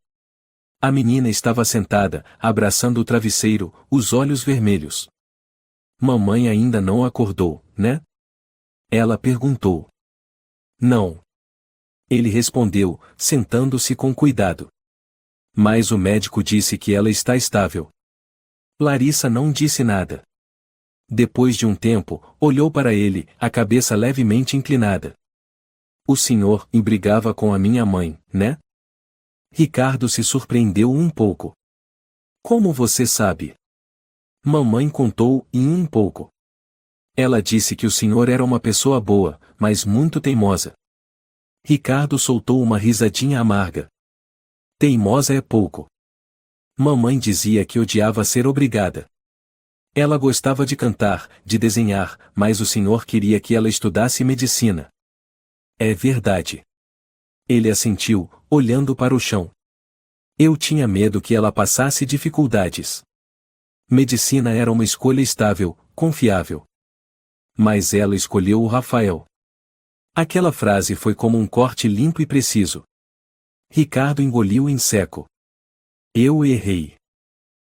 A menina estava sentada, abraçando o travesseiro, os olhos vermelhos. Mamãe ainda não acordou, né? Ela perguntou. Não. Ele respondeu, sentando-se com cuidado. Mas o médico disse que ela está estável. Larissa não disse nada. Depois de um tempo, olhou para ele, a cabeça levemente inclinada. O senhor brigava com a minha mãe, né? Ricardo se surpreendeu um pouco. Como você sabe? Mamãe contou um pouco. Ela disse que o senhor era uma pessoa boa, mas muito teimosa. Ricardo soltou uma risadinha amarga. Teimosa é pouco. Mamãe dizia que odiava ser obrigada. Ela gostava de cantar, de desenhar, mas o senhor queria que ela estudasse medicina. É verdade. Ele assentiu, olhando para o chão. Eu tinha medo que ela passasse dificuldades. Medicina era uma escolha estável, confiável. Mas ela escolheu o Rafael. Aquela frase foi como um corte limpo e preciso. Ricardo engoliu em seco. Eu errei.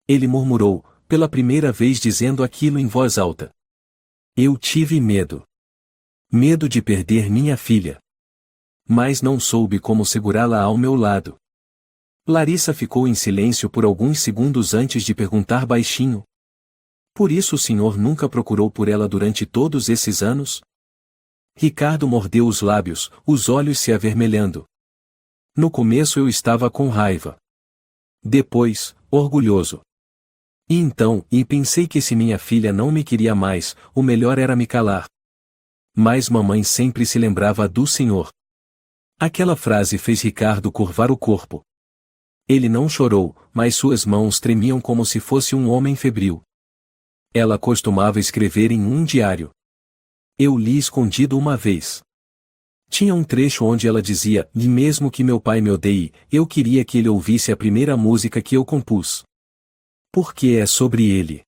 Ele murmurou, pela primeira vez dizendo aquilo em voz alta. Eu tive medo. Medo de perder minha filha. Mas não soube como segurá-la ao meu lado. Larissa ficou em silêncio por alguns segundos antes de perguntar baixinho. Por isso o senhor nunca procurou por ela durante todos esses anos? Ricardo mordeu os lábios, os olhos se avermelhando. No começo eu estava com raiva. Depois, orgulhoso. E então, pensei que se minha filha não me queria mais, o melhor era me calar. Mas mamãe sempre se lembrava do senhor. Aquela frase fez Ricardo curvar o corpo. Ele não chorou, mas suas mãos tremiam como se fosse um homem febril. Ela costumava escrever em um diário. Eu li escondido uma vez. Tinha um trecho onde ela dizia, e mesmo que meu pai me odeie, eu queria que ele ouvisse a primeira música que eu compus. Porque é sobre ele.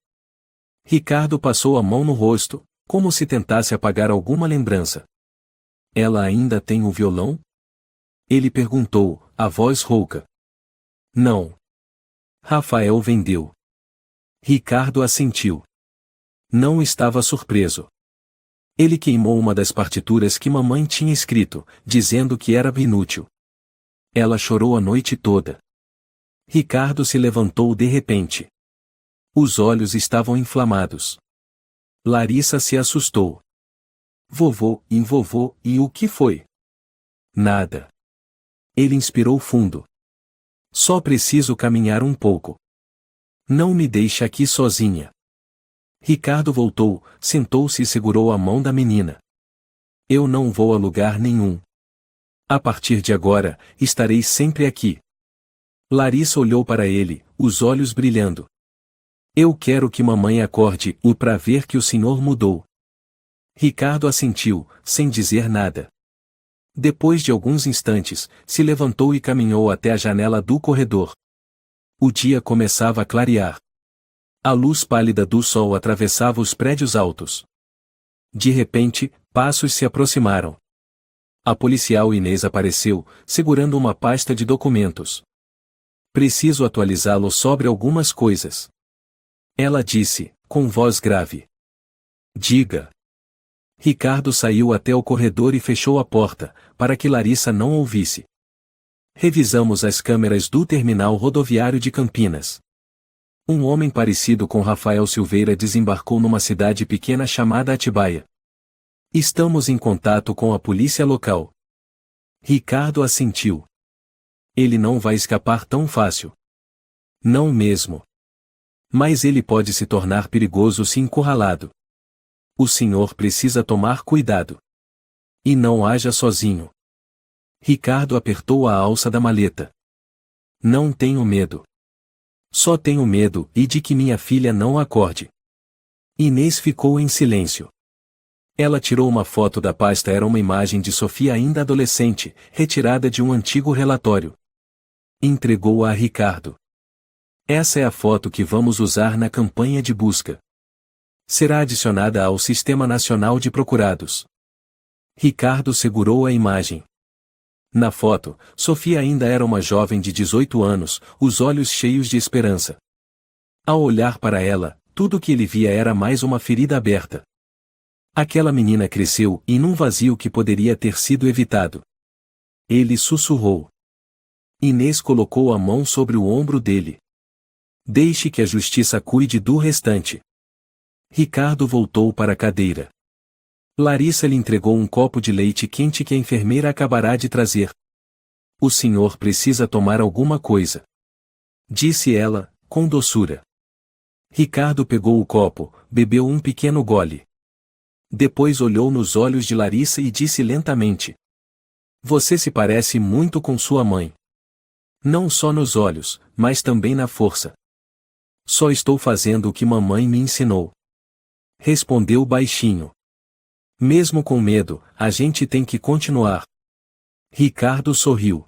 Ricardo passou a mão no rosto, como se tentasse apagar alguma lembrança. Ela ainda tem o violão? Ele perguntou, a voz rouca. Não. Rafael vendeu. Ricardo assentiu. Não estava surpreso. Ele queimou uma das partituras que mamãe tinha escrito, dizendo que era inútil. Ela chorou a noite toda. Ricardo se levantou de repente. Os olhos estavam inflamados. Larissa se assustou. Vovô, e o que foi? Nada. Ele inspirou fundo. Só preciso caminhar um pouco. Não me deixe aqui sozinha. Ricardo voltou, sentou-se e segurou a mão da menina. Eu não vou a lugar nenhum. A partir de agora, estarei sempre aqui. Larissa olhou para ele, os olhos brilhando. Eu quero que mamãe acorde, para ver que o senhor mudou. Ricardo assentiu, sem dizer nada. Depois de alguns instantes, se levantou e caminhou até a janela do corredor. O dia começava a clarear. A luz pálida do sol atravessava os prédios altos. De repente, passos se aproximaram. A policial Inês apareceu, segurando uma pasta de documentos. Preciso atualizá-lo sobre algumas coisas. Ela disse, com voz grave. Diga. Ricardo saiu até o corredor e fechou a porta, para que Larissa não ouvisse. Revisamos as câmeras do terminal rodoviário de Campinas. Um homem parecido com Rafael Silveira desembarcou numa cidade pequena chamada Atibaia. Estamos em contato com a polícia local. Ricardo assentiu. Ele não vai escapar tão fácil. Não mesmo. Mas ele pode se tornar perigoso se encurralado. O senhor precisa tomar cuidado. E não haja sozinho. Ricardo apertou a alça da maleta. Não tenho medo. Só tenho medo e de que minha filha não acorde. Inês ficou em silêncio. Ela tirou uma foto da pasta. Era uma imagem de Sofia ainda adolescente, retirada de um antigo relatório. Entregou-a a Ricardo. Essa é a foto que vamos usar na campanha de busca. Será adicionada ao Sistema Nacional de Procurados. Ricardo segurou a imagem. Na foto, Sofia ainda era uma jovem de 18 anos, os olhos cheios de esperança. Ao olhar para ela, tudo o que ele via era mais uma ferida aberta. Aquela menina cresceu e num vazio que poderia ter sido evitado. Ele sussurrou. Inês colocou a mão sobre o ombro dele. Deixe que a justiça cuide do restante. Ricardo voltou para a cadeira. Larissa lhe entregou um copo de leite quente que a enfermeira acabará de trazer. O senhor precisa tomar alguma coisa, disse ela, com doçura. Ricardo pegou o copo, bebeu um pequeno gole. Depois olhou nos olhos de Larissa e disse lentamente: Você se parece muito com sua mãe. Não só nos olhos, mas também na força. Só estou fazendo o que mamãe me ensinou. Respondeu baixinho. Mesmo com medo, a gente tem que continuar. Ricardo sorriu.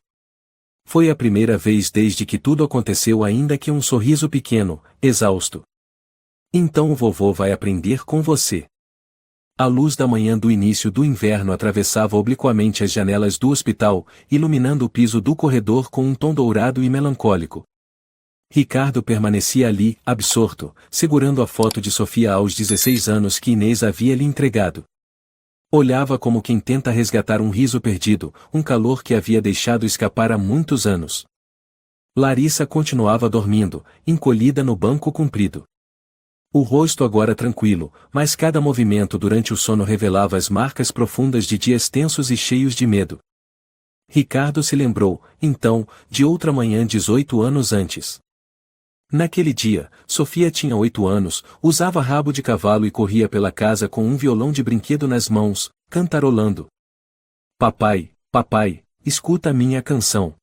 Foi a primeira vez desde que tudo aconteceu, ainda que um sorriso pequeno, exausto. Então o vovô vai aprender com você. A luz da manhã do início do inverno atravessava obliquamente as janelas do hospital, iluminando o piso do corredor com um tom dourado e melancólico. Ricardo permanecia ali, absorto, segurando a foto de Sofia aos 16 anos que Inês havia lhe entregado. Olhava como quem tenta resgatar um riso perdido, um calor que havia deixado escapar há muitos anos. Larissa continuava dormindo, encolhida no banco comprido. O rosto agora tranquilo, mas cada movimento durante o sono revelava as marcas profundas de dias tensos e cheios de medo. Ricardo se lembrou, então, de outra manhã 18 anos antes. Naquele dia, Sofia tinha 8 anos, usava rabo de cavalo e corria pela casa com um violão de brinquedo nas mãos, cantarolando. Papai, papai, escuta a minha canção.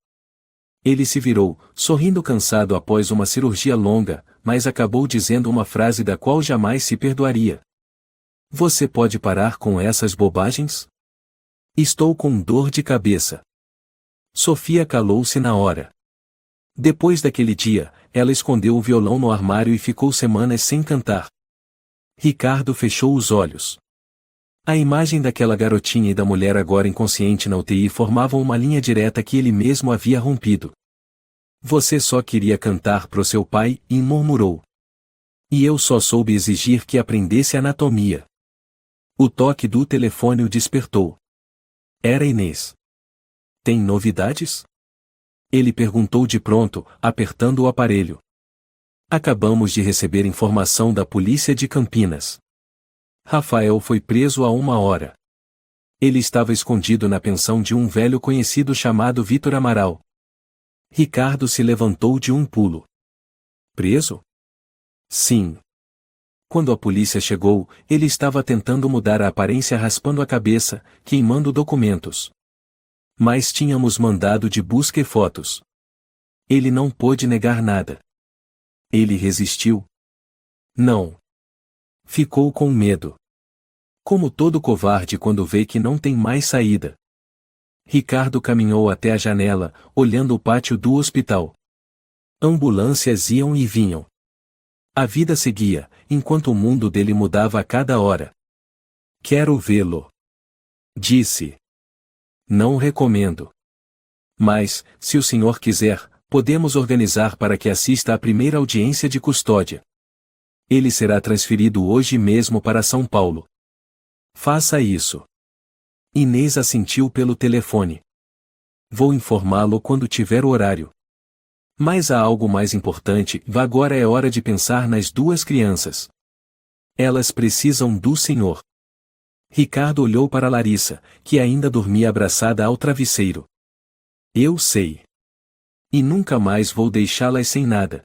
Ele se virou, sorrindo cansado após uma cirurgia longa, mas acabou dizendo uma frase da qual jamais se perdoaria. Você pode parar com essas bobagens? Estou com dor de cabeça. Sofia calou-se na hora. Depois daquele dia, ela escondeu o violão no armário e ficou semanas sem cantar. Ricardo fechou os olhos. A imagem daquela garotinha e da mulher agora inconsciente na UTI formavam uma linha direta que ele mesmo havia rompido. Você só queria cantar pro seu pai, e murmurou. E eu só soube exigir que aprendesse anatomia. O toque do telefone o despertou. Era Inês. Tem novidades? Ele perguntou de pronto, apertando o aparelho. Acabamos de receber informação da polícia de Campinas. Rafael foi preso há 1 hora. Ele estava escondido na pensão de um velho conhecido chamado Vitor Amaral. Ricardo se levantou de um pulo. Preso? Sim. Quando a polícia chegou, ele estava tentando mudar a aparência raspando a cabeça, queimando documentos. Mas tínhamos mandado de busca e fotos. Ele não pôde negar nada. Ele resistiu? Não. Ficou com medo. Como todo covarde quando vê que não tem mais saída. Ricardo caminhou até a janela, olhando o pátio do hospital. Ambulâncias iam e vinham. A vida seguia, enquanto o mundo dele mudava a cada hora. Quero vê-lo, disse. Não recomendo. Mas, se o senhor quiser, podemos organizar para que assista à primeira audiência de custódia. Ele será transferido hoje mesmo para São Paulo. Faça isso. Inês assentiu pelo telefone. Vou informá-lo quando tiver o horário. Mas há algo mais importante, agora é hora de pensar nas 2 crianças. Elas precisam do senhor. Ricardo olhou para Larissa, que ainda dormia abraçada ao travesseiro. Eu sei. E nunca mais vou deixá-las sem nada.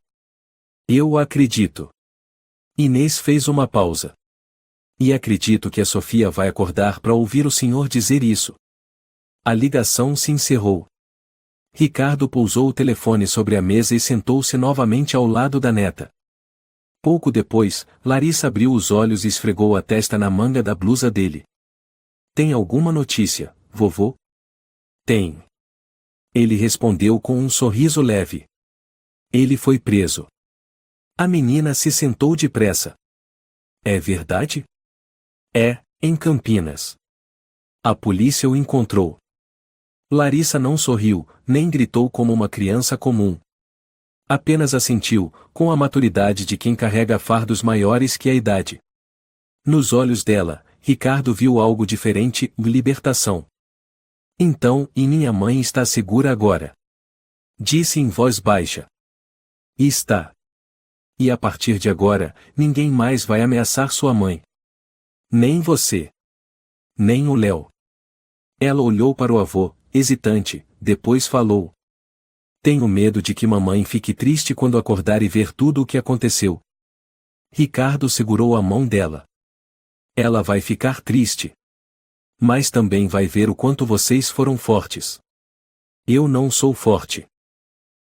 Eu acredito. Inês fez uma pausa. E acredito que a Sofia vai acordar para ouvir o senhor dizer isso. A ligação se encerrou. Ricardo pousou o telefone sobre a mesa e sentou-se novamente ao lado da neta. Pouco depois, Larissa abriu os olhos e esfregou a testa na manga da blusa dele. Tem alguma notícia, vovô? Tem. Ele respondeu com um sorriso leve. Ele foi preso. A menina se sentou depressa. É verdade? É, em Campinas. A polícia o encontrou. Larissa não sorriu, nem gritou como uma criança comum. Apenas assentiu, com a maturidade de quem carrega fardos maiores que a idade. Nos olhos dela, Ricardo viu algo diferente, libertação. Então, e minha mãe está segura agora? Disse em voz baixa. Está. E a partir de agora, ninguém mais vai ameaçar sua mãe. Nem você. Nem o Léo. Ela olhou para o avô, hesitante, depois falou. Tenho medo de que mamãe fique triste quando acordar e ver tudo o que aconteceu. Ricardo segurou a mão dela. Ela vai ficar triste. Mas também vai ver o quanto vocês foram fortes. Eu não sou forte.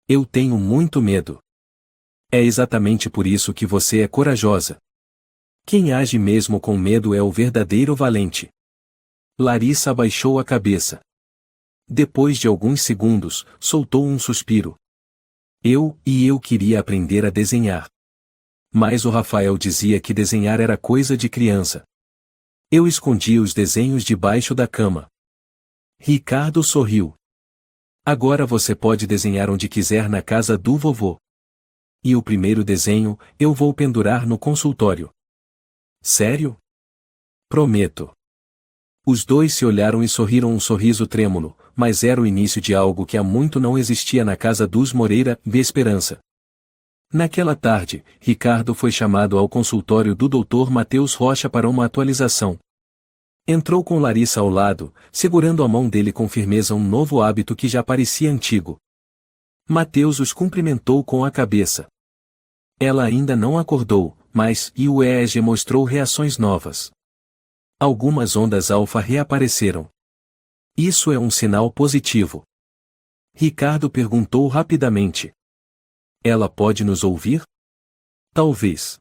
Eu tenho muito medo. É exatamente por isso que você é corajosa. Quem age mesmo com medo é o verdadeiro valente. Larissa abaixou a cabeça. Depois de alguns segundos, soltou um suspiro. Eu queria aprender a desenhar. Mas o Rafael dizia que desenhar era coisa de criança. Eu escondia os desenhos debaixo da cama. Ricardo sorriu. Agora você pode desenhar onde quiser na casa do vovô. E o primeiro desenho, eu vou pendurar no consultório. Sério? Prometo. Os dois se olharam e sorriram um sorriso trêmulo, mas era o início de algo que há muito não existia na casa dos Moreira, de Esperança. Naquela tarde, Ricardo foi chamado ao consultório do Dr. Matheus Rocha para uma atualização. Entrou com Larissa ao lado, segurando a mão dele com firmeza, um novo hábito que já parecia antigo. Matheus os cumprimentou com a cabeça. Ela ainda não acordou, mas e o EEG mostrou reações novas. Algumas ondas alfa reapareceram. Isso é um sinal positivo. Ricardo perguntou rapidamente. Ela pode nos ouvir? Talvez.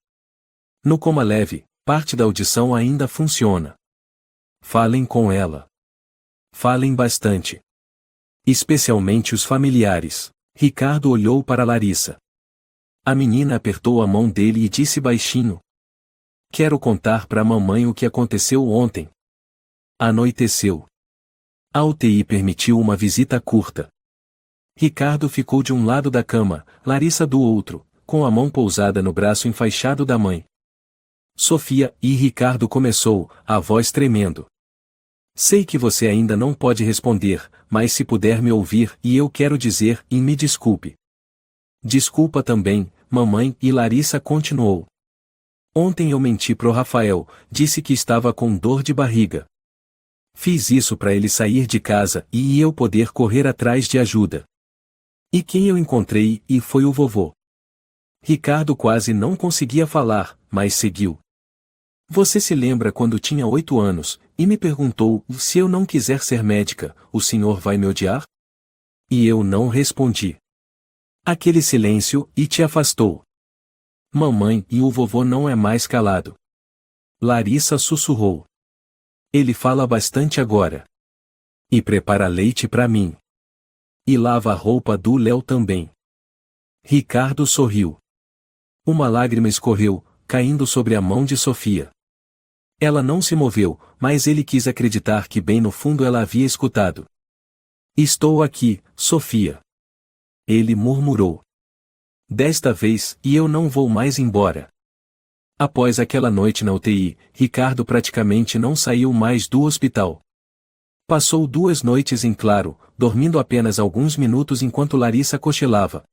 No coma leve, parte da audição ainda funciona. Falem com ela. Falem bastante. Especialmente os familiares. Ricardo olhou para Larissa. A menina apertou a mão dele e disse baixinho. Quero contar para a mamãe o que aconteceu ontem. Anoiteceu. A UTI permitiu uma visita curta. Ricardo ficou de um lado da cama, Larissa do outro, com a mão pousada no braço enfaixado da mãe. Sofia, e Ricardo começou, a voz tremendo. Sei que você ainda não pode responder, mas se puder me ouvir, e eu quero dizer, e me desculpe. Desculpa também, mamãe, e Larissa continuou. Ontem eu menti pro Rafael, disse que estava com dor de barriga. Fiz isso para ele sair de casa e eu poder correr atrás de ajuda. E quem eu encontrei, e foi o vovô. Ricardo quase não conseguia falar, mas seguiu. Você se lembra quando tinha 8 anos, e me perguntou, se eu não quiser ser médica, o senhor vai me odiar? E eu não respondi. Aquele silêncio, e te afastou. Mamãe, e o vovô não é mais calado. Larissa sussurrou. Ele fala bastante agora. E prepara leite para mim. E lava a roupa do Léo também. Ricardo sorriu. Uma lágrima escorreu, caindo sobre a mão de Sofia. Ela não se moveu, mas ele quis acreditar que bem no fundo ela havia escutado. Estou aqui, Sofia. Ele murmurou. Desta vez, e eu não vou mais embora. Após aquela noite na UTI, Ricardo praticamente não saiu mais do hospital. Passou 2 noites em claro, dormindo apenas alguns minutos enquanto Larissa cochilava.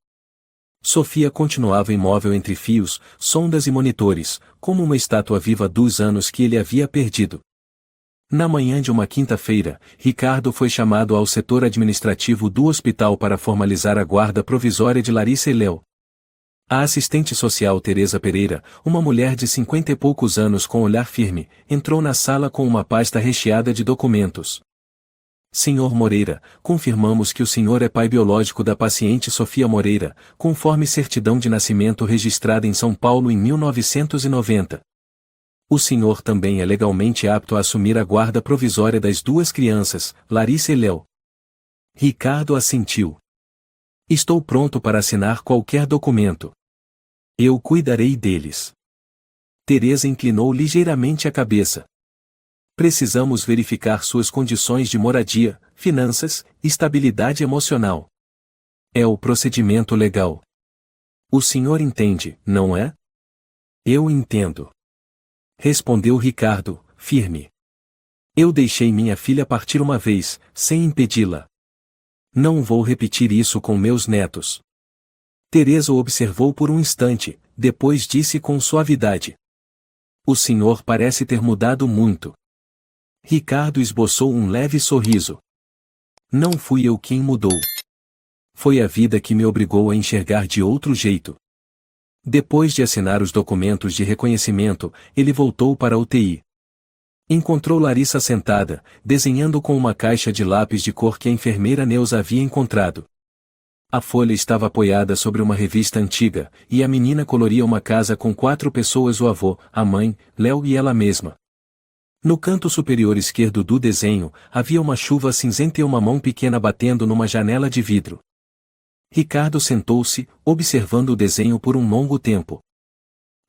Sofia continuava imóvel entre fios, sondas e monitores, como uma estátua viva dos anos que ele havia perdido. Na manhã de uma quinta-feira, Ricardo foi chamado ao setor administrativo do hospital para formalizar a guarda provisória de Larissa e Léo. A assistente social Teresa Pereira, uma mulher de 50 e poucos anos com olhar firme, entrou na sala com uma pasta recheada de documentos. Senhor Moreira, confirmamos que o senhor é pai biológico da paciente Sofia Moreira, conforme certidão de nascimento registrada em São Paulo em 1990. O senhor também é legalmente apto a assumir a guarda provisória das duas crianças, Larissa e Léo. Ricardo assentiu. Estou pronto para assinar qualquer documento. Eu cuidarei deles. Teresa inclinou ligeiramente a cabeça. Precisamos verificar suas condições de moradia, finanças, estabilidade emocional. É o procedimento legal. O senhor entende, não é? Eu entendo. Respondeu Ricardo, firme. Eu deixei minha filha partir uma vez, sem impedi-la. Não vou repetir isso com meus netos. Teresa o observou por um instante, depois disse com suavidade. O senhor parece ter mudado muito. Ricardo esboçou um leve sorriso. Não fui eu quem mudou. Foi a vida que me obrigou a enxergar de outro jeito. Depois de assinar os documentos de reconhecimento, ele voltou para a UTI. Encontrou Larissa sentada, desenhando com uma caixa de lápis de cor que a enfermeira Neuza havia encontrado. A folha estava apoiada sobre uma revista antiga, e a menina coloria uma casa com 4 pessoas: o avô, a mãe, Léo e ela mesma. No canto superior esquerdo do desenho, havia uma chuva cinzenta e uma mão pequena batendo numa janela de vidro. Ricardo sentou-se, observando o desenho por um longo tempo.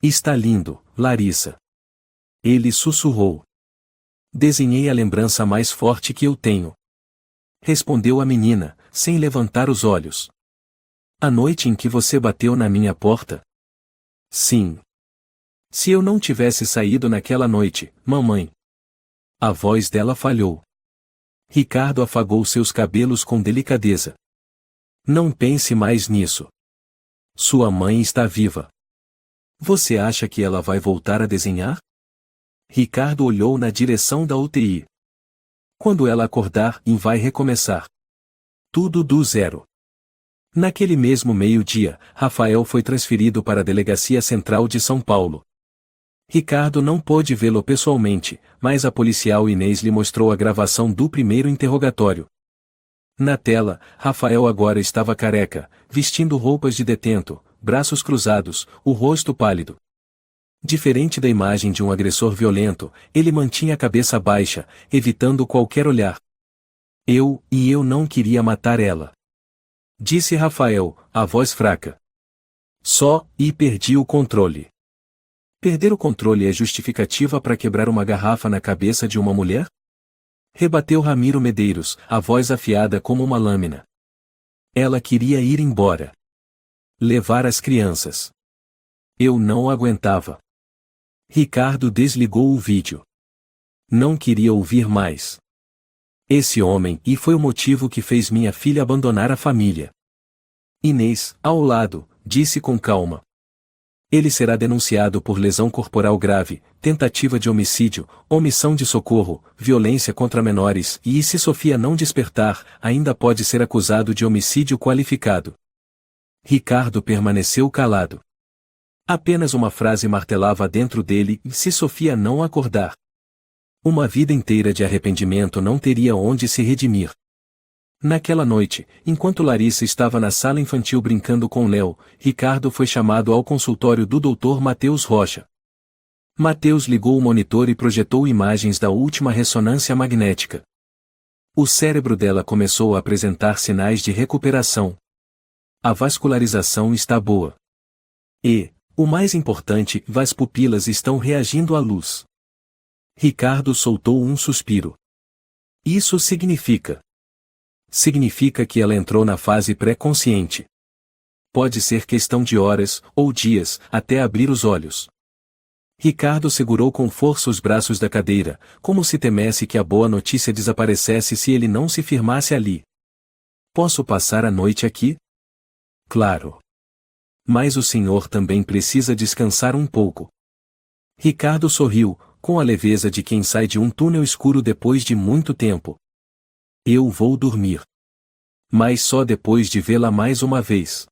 Está lindo, Larissa. Ele sussurrou. Desenhei a lembrança mais forte que eu tenho. Respondeu a menina, sem levantar os olhos. A noite em que você bateu na minha porta? Sim. Se eu não tivesse saído naquela noite, mamãe. A voz dela falhou. Ricardo afagou seus cabelos com delicadeza. Não pense mais nisso. Sua mãe está viva. Você acha que ela vai voltar a desenhar? Ricardo olhou na direção da UTI. Quando ela acordar, vai recomeçar. Tudo do zero. Naquele mesmo meio-dia, Rafael foi transferido para a Delegacia Central de São Paulo. Ricardo não pôde vê-lo pessoalmente, mas a policial Inês lhe mostrou a gravação do primeiro interrogatório. Na tela, Rafael agora estava careca, vestindo roupas de detento, braços cruzados, o rosto pálido. Diferente da imagem de um agressor violento, ele mantinha a cabeça baixa, evitando qualquer olhar. Eu não queria matar ela. Disse Rafael, a voz fraca. Perdi o controle. Perder o controle é justificativa para quebrar uma garrafa na cabeça de uma mulher? Rebateu Ramiro Medeiros, a voz afiada como uma lâmina. Ela queria ir embora. Levar as crianças. Eu não aguentava. Ricardo desligou o vídeo. Não queria ouvir mais. Esse homem foi o motivo que fez minha filha abandonar a família. Inês, ao lado, disse com calma. Ele será denunciado por lesão corporal grave, tentativa de homicídio, omissão de socorro, violência contra menores e, se Sofia não despertar, ainda pode ser acusado de homicídio qualificado. Ricardo permaneceu calado. Apenas uma frase martelava dentro dele: se Sofia não acordar. Uma vida inteira de arrependimento não teria onde se redimir. Naquela noite, enquanto Larissa estava na sala infantil brincando com Léo, Ricardo foi chamado ao consultório do Dr. Matheus Rocha. Matheus ligou o monitor e projetou imagens da última ressonância magnética. O cérebro dela começou a apresentar sinais de recuperação. A vascularização está boa. E, o mais importante, as pupilas estão reagindo à luz. Ricardo soltou um suspiro. Isso significa que ela entrou na fase pré-consciente. Pode ser questão de horas, ou dias, até abrir os olhos. Ricardo segurou com força os braços da cadeira, como se temesse que a boa notícia desaparecesse se ele não se firmasse ali. Posso passar a noite aqui? Claro. Mas o senhor também precisa descansar um pouco. Ricardo sorriu, com a leveza de quem sai de um túnel escuro depois de muito tempo. Eu vou dormir. Mas só depois de vê-la mais uma vez.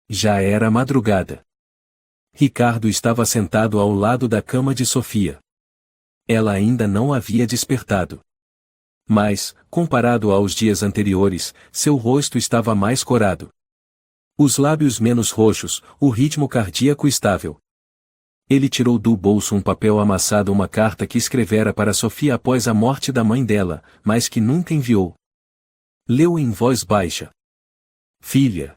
Já era madrugada. Ricardo estava sentado ao lado da cama de Sofia. Ela ainda não havia despertado. Mas, comparado aos dias anteriores, seu rosto estava mais corado. Os lábios menos roxos, o ritmo cardíaco estável. Ele tirou do bolso um papel amassado, uma carta que escrevera para Sofia após a morte da mãe dela, mas que nunca enviou. Leu em voz baixa. Filha.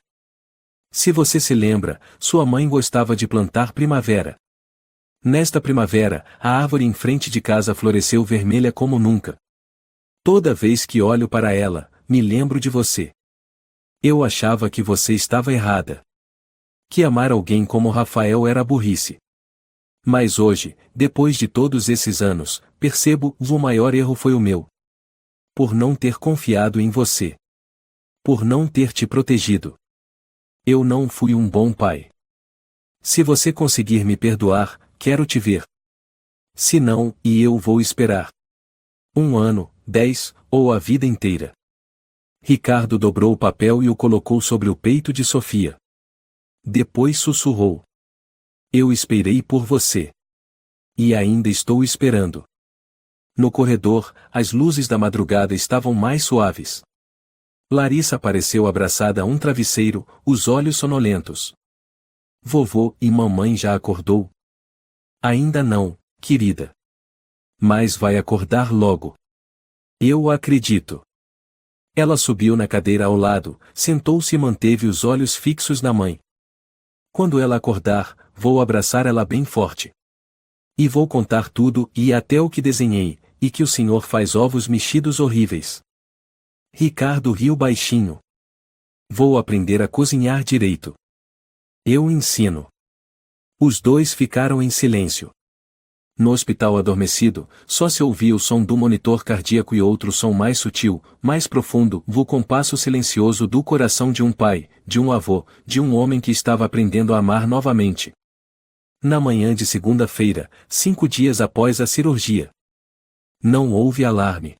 Se você se lembra, sua mãe gostava de plantar primavera. Nesta primavera, a árvore em frente de casa floresceu vermelha como nunca. Toda vez que olho para ela, me lembro de você. Eu achava que você estava errada. Que amar alguém como Rafael era burrice. Mas hoje, depois de todos esses anos, percebo que o maior erro foi o meu. Por não ter confiado em você. Por não ter te protegido. Eu não fui um bom pai. Se você conseguir me perdoar, quero te ver. Se não, e eu vou esperar. 1 ano, 10, ou a vida inteira. Ricardo dobrou o papel e o colocou sobre o peito de Sofia. Depois sussurrou. Eu esperei por você. E ainda estou esperando. No corredor, as luzes da madrugada estavam mais suaves. Larissa apareceu abraçada a um travesseiro, os olhos sonolentos. Vovô e mamãe já acordou? Ainda não, querida. Mas vai acordar logo. Eu acredito. Ela subiu na cadeira ao lado, sentou-se e manteve os olhos fixos na mãe. Quando ela acordar, vou abraçar ela bem forte. E vou contar tudo e até o que desenhei, e que o senhor faz ovos mexidos horríveis. Ricardo riu baixinho. Vou aprender a cozinhar direito. Eu ensino. Os dois ficaram em silêncio. No hospital adormecido, só se ouvia o som do monitor cardíaco e outro som mais sutil, mais profundo, o compasso silencioso do coração de um pai, de um avô, de um homem que estava aprendendo a amar novamente. Na manhã de segunda-feira, 5 dias após a cirurgia. Não houve alarme.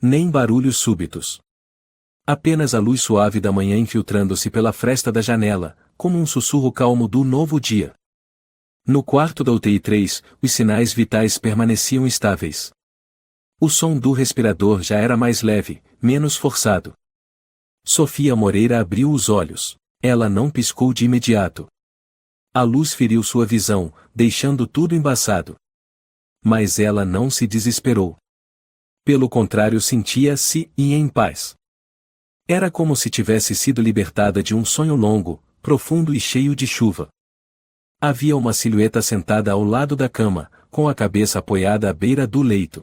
Nem barulhos súbitos. Apenas a luz suave da manhã infiltrando-se pela fresta da janela, como um sussurro calmo do novo dia. No quarto da UTI 3, os sinais vitais permaneciam estáveis. O som do respirador já era mais leve, menos forçado. Sofia Moreira abriu os olhos. Ela não piscou de imediato. A luz feriu sua visão, deixando tudo embaçado. Mas ela não se desesperou. Pelo contrário, sentia-se em paz. Era como se tivesse sido libertada de um sonho longo, profundo e cheio de chuva. Havia uma silhueta sentada ao lado da cama, com a cabeça apoiada à beira do leito.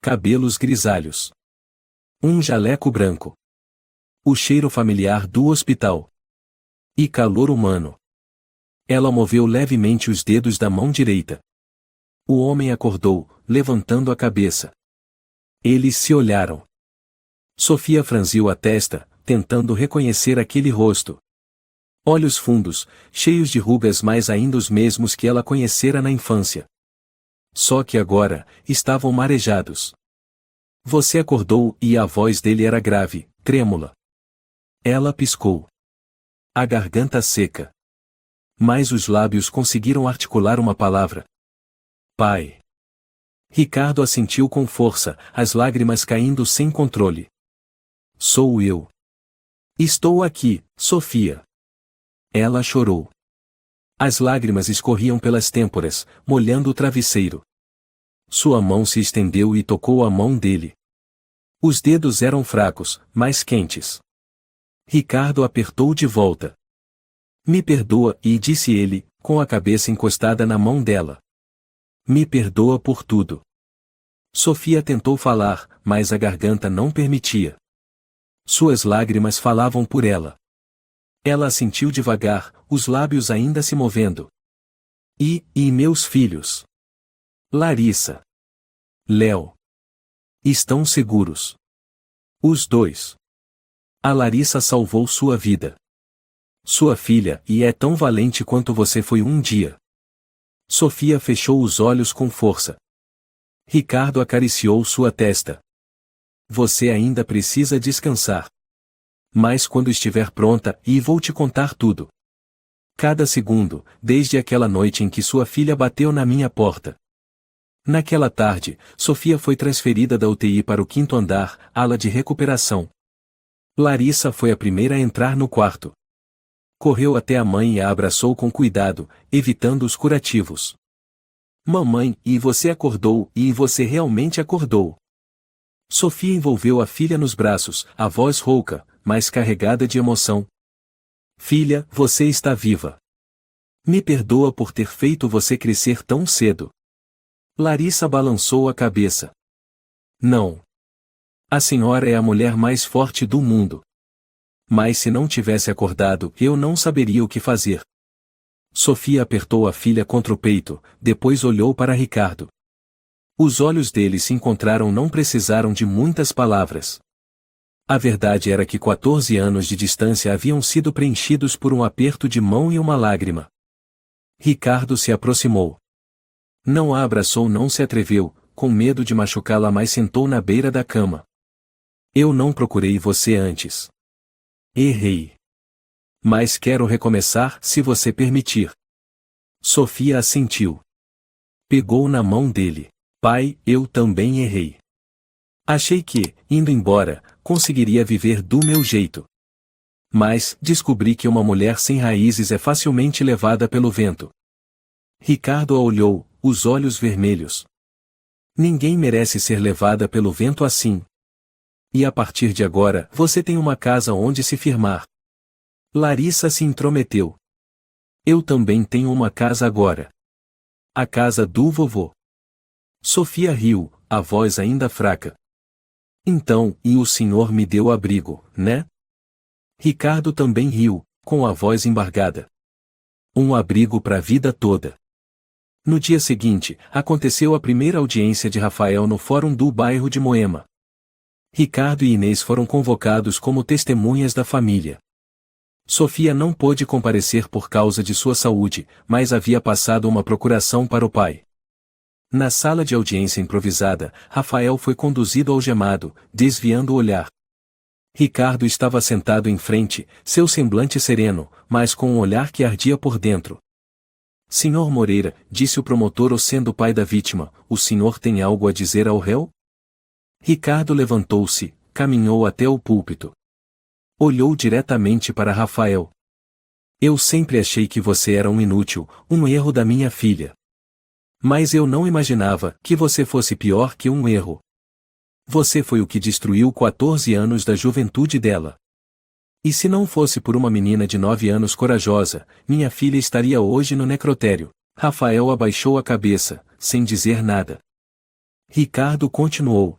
Cabelos grisalhos. Um jaleco branco. O cheiro familiar do hospital. E calor humano. Ela moveu levemente os dedos da mão direita. O homem acordou, levantando a cabeça. Eles se olharam. Sofia franziu a testa, tentando reconhecer aquele rosto. Olhos fundos, cheios de rugas, mas ainda os mesmos que ela conhecera na infância. Só que agora, estavam marejados. Você acordou, e a voz dele era grave, trêmula. Ela piscou. A garganta seca. Mas os lábios conseguiram articular uma palavra. Pai. Ricardo assentiu com força, as lágrimas caindo sem controle. Sou eu. Estou aqui, Sofia. Ela chorou. As lágrimas escorriam pelas têmporas, molhando o travesseiro. Sua mão se estendeu e tocou a mão dele. Os dedos eram fracos, mas quentes. Ricardo apertou de volta. Me perdoa, e disse ele, com a cabeça encostada na mão dela. Me perdoa por tudo. Sofia tentou falar, mas a garganta não permitia. Suas lágrimas falavam por ela. Ela assentiu devagar, os lábios ainda se movendo. E meus filhos? Larissa. Léo. Estão seguros. Os dois. A Larissa salvou sua vida. Sua filha, e é tão valente quanto você foi um dia. Sofia fechou os olhos com força. Ricardo acariciou sua testa. Você ainda precisa descansar. Mas quando estiver pronta, vou te contar tudo. Cada segundo, desde aquela noite em que sua filha bateu na minha porta. Naquela tarde, Sofia foi transferida da UTI para o 5º andar, ala de recuperação. Larissa foi a primeira a entrar no quarto. Correu até a mãe e a abraçou com cuidado, evitando os curativos. Mamãe, e você acordou, e você realmente acordou. Sofia envolveu a filha nos braços, a voz rouca, mas carregada de emoção. Filha, você está viva. Me perdoa por ter feito você crescer tão cedo. Larissa balançou a cabeça. Não. A senhora é a mulher mais forte do mundo. Mas se não tivesse acordado, eu não saberia o que fazer. Sofia apertou a filha contra o peito, depois olhou para Ricardo. Os olhos dele se encontraram, não precisaram de muitas palavras. A verdade era que 14 anos de distância haviam sido preenchidos por um aperto de mão e uma lágrima. Ricardo se aproximou. Não a abraçou, não se atreveu, com medo de machucá-la, mas sentou na beira da cama. Eu não procurei você antes. Errei. Mas quero recomeçar, se você permitir. Sofia assentiu. Pegou na mão dele. Pai, eu também errei. Achei que, indo embora, conseguiria viver do meu jeito. Mas, descobri que uma mulher sem raízes é facilmente levada pelo vento. Ricardo a olhou, os olhos vermelhos. Ninguém merece ser levada pelo vento assim. E a partir de agora, você tem uma casa onde se firmar. Larissa se intrometeu. Eu também tenho uma casa agora. A casa do vovô. Sofia riu, a voz ainda fraca. Então, e o senhor me deu abrigo, né? Ricardo também riu, com a voz embargada. Um abrigo para a vida toda. No dia seguinte, aconteceu a primeira audiência de Rafael no fórum do bairro de Moema. Ricardo e Inês foram convocados como testemunhas da família. Sofia não pôde comparecer por causa de sua saúde, mas havia passado uma procuração para o pai. Na sala de audiência improvisada, Rafael foi conduzido algemado, desviando o olhar. Ricardo estava sentado em frente, seu semblante sereno, mas com um olhar que ardia por dentro. Senhor Moreira, disse o promotor, sendo pai da vítima, o senhor tem algo a dizer ao réu? Ricardo levantou-se, caminhou até o púlpito. Olhou diretamente para Rafael. Eu sempre achei que você era um inútil, um erro da minha filha. Mas eu não imaginava que você fosse pior que um erro. Você foi o que destruiu 14 anos da juventude dela. E se não fosse por uma menina de 9 anos corajosa, minha filha estaria hoje no necrotério. Rafael abaixou a cabeça, sem dizer nada. Ricardo continuou.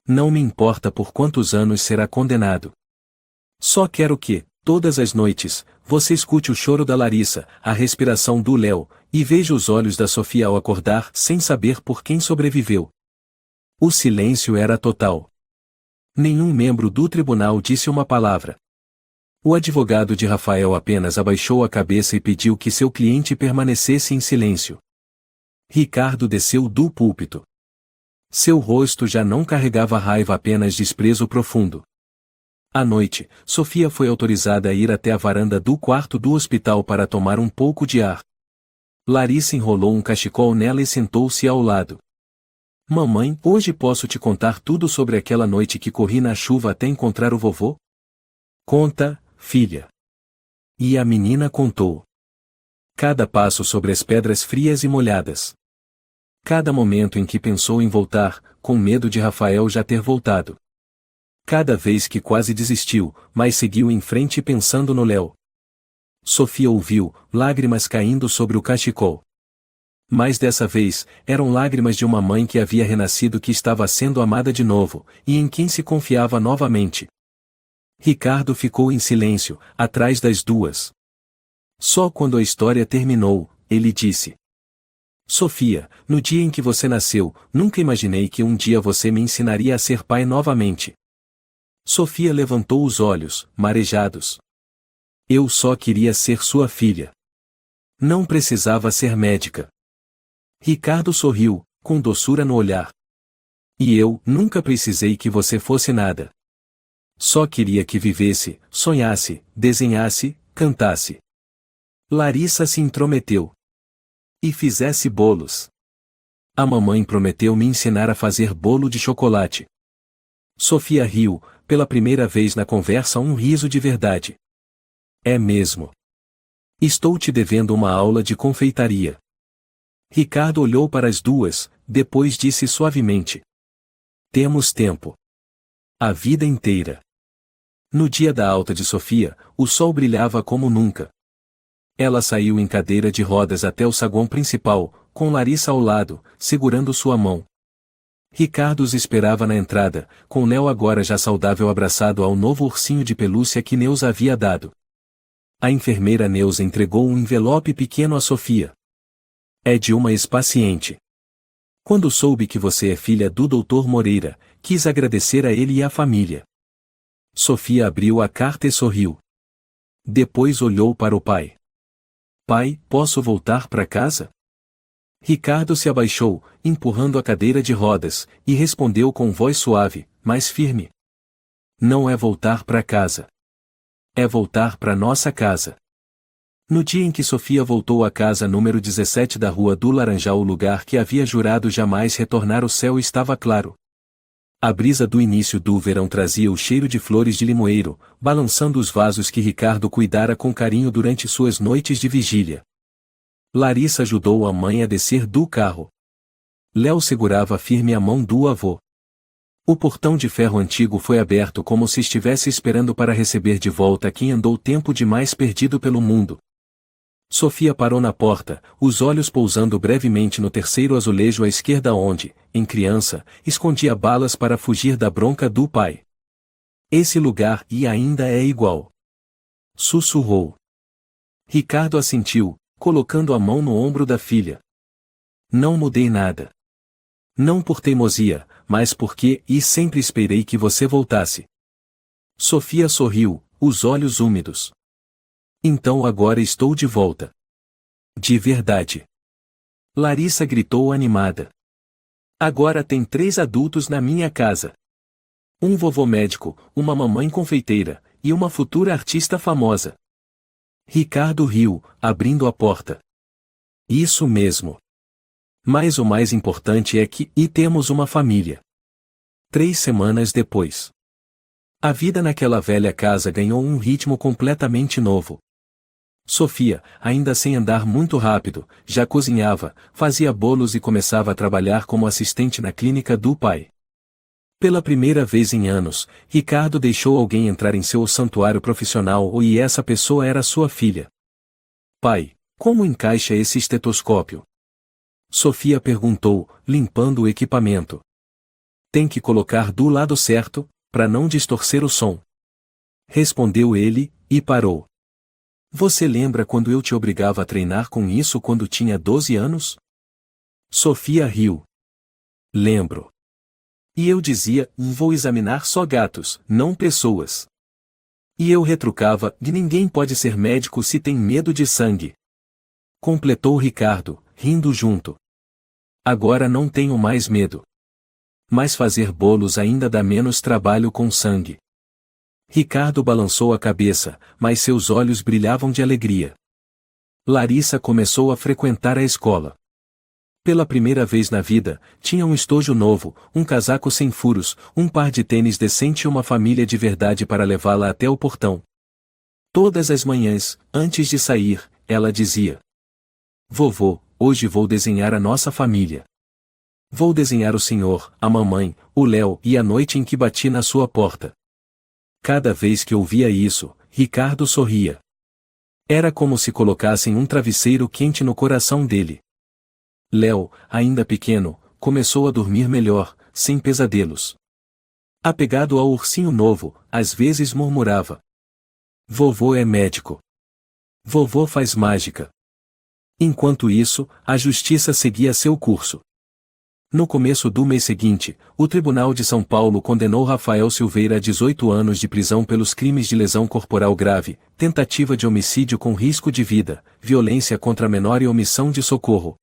Não me importa por quantos anos será condenado. Só quero que, todas as noites, você escute o choro da Larissa, a respiração do Léo, e veja os olhos da Sofia ao acordar, sem saber por quem sobreviveu. O silêncio era total. Nenhum membro do tribunal disse uma palavra. O advogado de Rafael apenas abaixou a cabeça e pediu que seu cliente permanecesse em silêncio. Ricardo desceu do púlpito. Seu rosto já não carregava raiva, apenas desprezo profundo. À noite, Sofia foi autorizada a ir até a varanda do quarto do hospital para tomar um pouco de ar. Larissa enrolou um cachecol nela e sentou-se ao lado. Mamãe, hoje posso te contar tudo sobre aquela noite que corri na chuva até encontrar o vovô? Conta, filha. E a menina contou. Cada passo sobre as pedras frias e molhadas. Cada momento em que pensou em voltar, com medo de Rafael já ter voltado. Cada vez que quase desistiu, mas seguiu em frente pensando no Léo. Sofia ouviu, lágrimas caindo sobre o cachecol. Mas dessa vez, eram lágrimas de uma mãe que havia renascido, que estava sendo amada de novo, e em quem se confiava novamente. Ricardo ficou em silêncio, atrás das duas. Só quando a história terminou, ele disse: Sofia, no dia em que você nasceu, nunca imaginei que um dia você me ensinaria a ser pai novamente. Sofia levantou os olhos, marejados. Eu só queria ser sua filha. Não precisava ser médica. Ricardo sorriu, com doçura no olhar. E eu nunca precisei que você fosse nada. Só queria que vivesse, sonhasse, desenhasse, cantasse. Larissa se intrometeu. E fizesse bolos. A mamãe prometeu me ensinar a fazer bolo de chocolate. Sofia riu, pela primeira vez na conversa um riso de verdade. É mesmo. Estou te devendo uma aula de confeitaria. Ricardo olhou para as duas, depois disse suavemente. Temos tempo. A vida inteira. No dia da alta de Sofia, o sol brilhava como nunca. Ela saiu em cadeira de rodas até o saguão principal, com Larissa ao lado, segurando sua mão. Ricardo os esperava na entrada, com Léo agora já saudável abraçado ao novo ursinho de pelúcia que Neuza havia dado. A enfermeira Neuza entregou um envelope pequeno a Sofia. É de uma ex-paciente. Quando soube que você é filha do Dr. Moreira, quis agradecer a ele e à família. Sofia abriu a carta e sorriu. Depois olhou para o pai. Pai, posso voltar para casa? Ricardo se abaixou, empurrando a cadeira de rodas, e respondeu com voz suave, mas firme. Não é voltar para casa. É voltar para nossa casa. No dia em que Sofia voltou à casa número 17 da Rua do Laranjal, o lugar que havia jurado jamais retornar, o céu estava claro. A brisa do início do verão trazia o cheiro de flores de limoeiro, balançando os vasos que Ricardo cuidara com carinho durante suas noites de vigília. Larissa ajudou a mãe a descer do carro. Léo segurava firme a mão do avô. O portão de ferro antigo foi aberto como se estivesse esperando para receber de volta quem andou tempo demais perdido pelo mundo. Sofia parou na porta, os olhos pousando brevemente no terceiro azulejo à esquerda onde, em criança, escondia balas para fugir da bronca do pai. Esse lugar e ainda é igual. Sussurrou. Ricardo assentiu, colocando a mão no ombro da filha. Não mudei nada. Não por teimosia, mas porque sempre esperei que você voltasse. Sofia sorriu, os olhos úmidos. Então agora estou de volta. De verdade. Larissa gritou animada. Agora tem 3 adultos na minha casa. Um vovô médico, uma mamãe confeiteira, e uma futura artista famosa. Ricardo riu, abrindo a porta. Isso mesmo. Mas o mais importante é que temos uma família. 3 semanas depois. A vida naquela velha casa ganhou um ritmo completamente novo. Sofia, ainda sem andar muito rápido, já cozinhava, fazia bolos e começava a trabalhar como assistente na clínica do pai. Pela primeira vez em anos, Ricardo deixou alguém entrar em seu santuário profissional e essa pessoa era sua filha. Pai, como encaixa esse estetoscópio? Sofia perguntou, limpando o equipamento. Tem que colocar do lado certo, para não distorcer o som. Respondeu ele, e parou. Você lembra quando eu te obrigava a treinar com isso quando tinha 12 anos? Sofia riu. Lembro. E eu dizia, vou examinar só gatos, não pessoas. E eu retrucava, ninguém pode ser médico se tem medo de sangue. Completou Ricardo, rindo junto. Agora não tenho mais medo. Mas fazer bolos ainda dá menos trabalho com sangue. Ricardo balançou a cabeça, mas seus olhos brilhavam de alegria. Larissa começou a frequentar a escola. Pela primeira vez na vida, tinha um estojo novo, um casaco sem furos, um par de tênis decente e uma família de verdade para levá-la até o portão. Todas as manhãs, antes de sair, ela dizia: Vovô, hoje vou desenhar a nossa família. Vou desenhar o senhor, a mamãe, o Léo e a noite em que bati na sua porta. Cada vez que ouvia isso, Ricardo sorria. Era como se colocassem um travesseiro quente no coração dele. Léo, ainda pequeno, começou a dormir melhor, sem pesadelos. Apegado ao ursinho novo, às vezes murmurava: Vovô é médico. Vovô faz mágica. Enquanto isso, a justiça seguia seu curso. No começo do mês seguinte, o Tribunal de São Paulo condenou Rafael Silveira a 18 anos de prisão pelos crimes de lesão corporal grave, tentativa de homicídio com risco de vida, violência contra menor e omissão de socorro.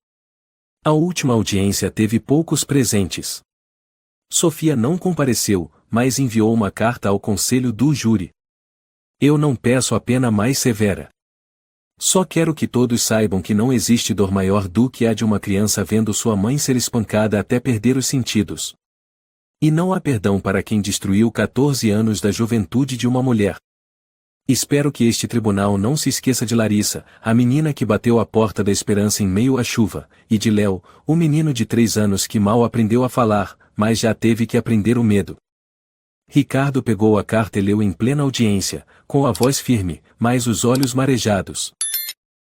A última audiência teve poucos presentes. Sofia não compareceu, mas enviou uma carta ao conselho do júri. Eu não peço a pena mais severa. Só quero que todos saibam que não existe dor maior do que a de uma criança vendo sua mãe ser espancada até perder os sentidos. E não há perdão para quem destruiu 14 anos da juventude de uma mulher. Espero que este tribunal não se esqueça de Larissa, a menina que bateu a porta da esperança em meio à chuva, e de Léo, o menino de 3 anos que mal aprendeu a falar, mas já teve que aprender o medo. Ricardo pegou a carta e leu em plena audiência, com a voz firme, mas os olhos marejados.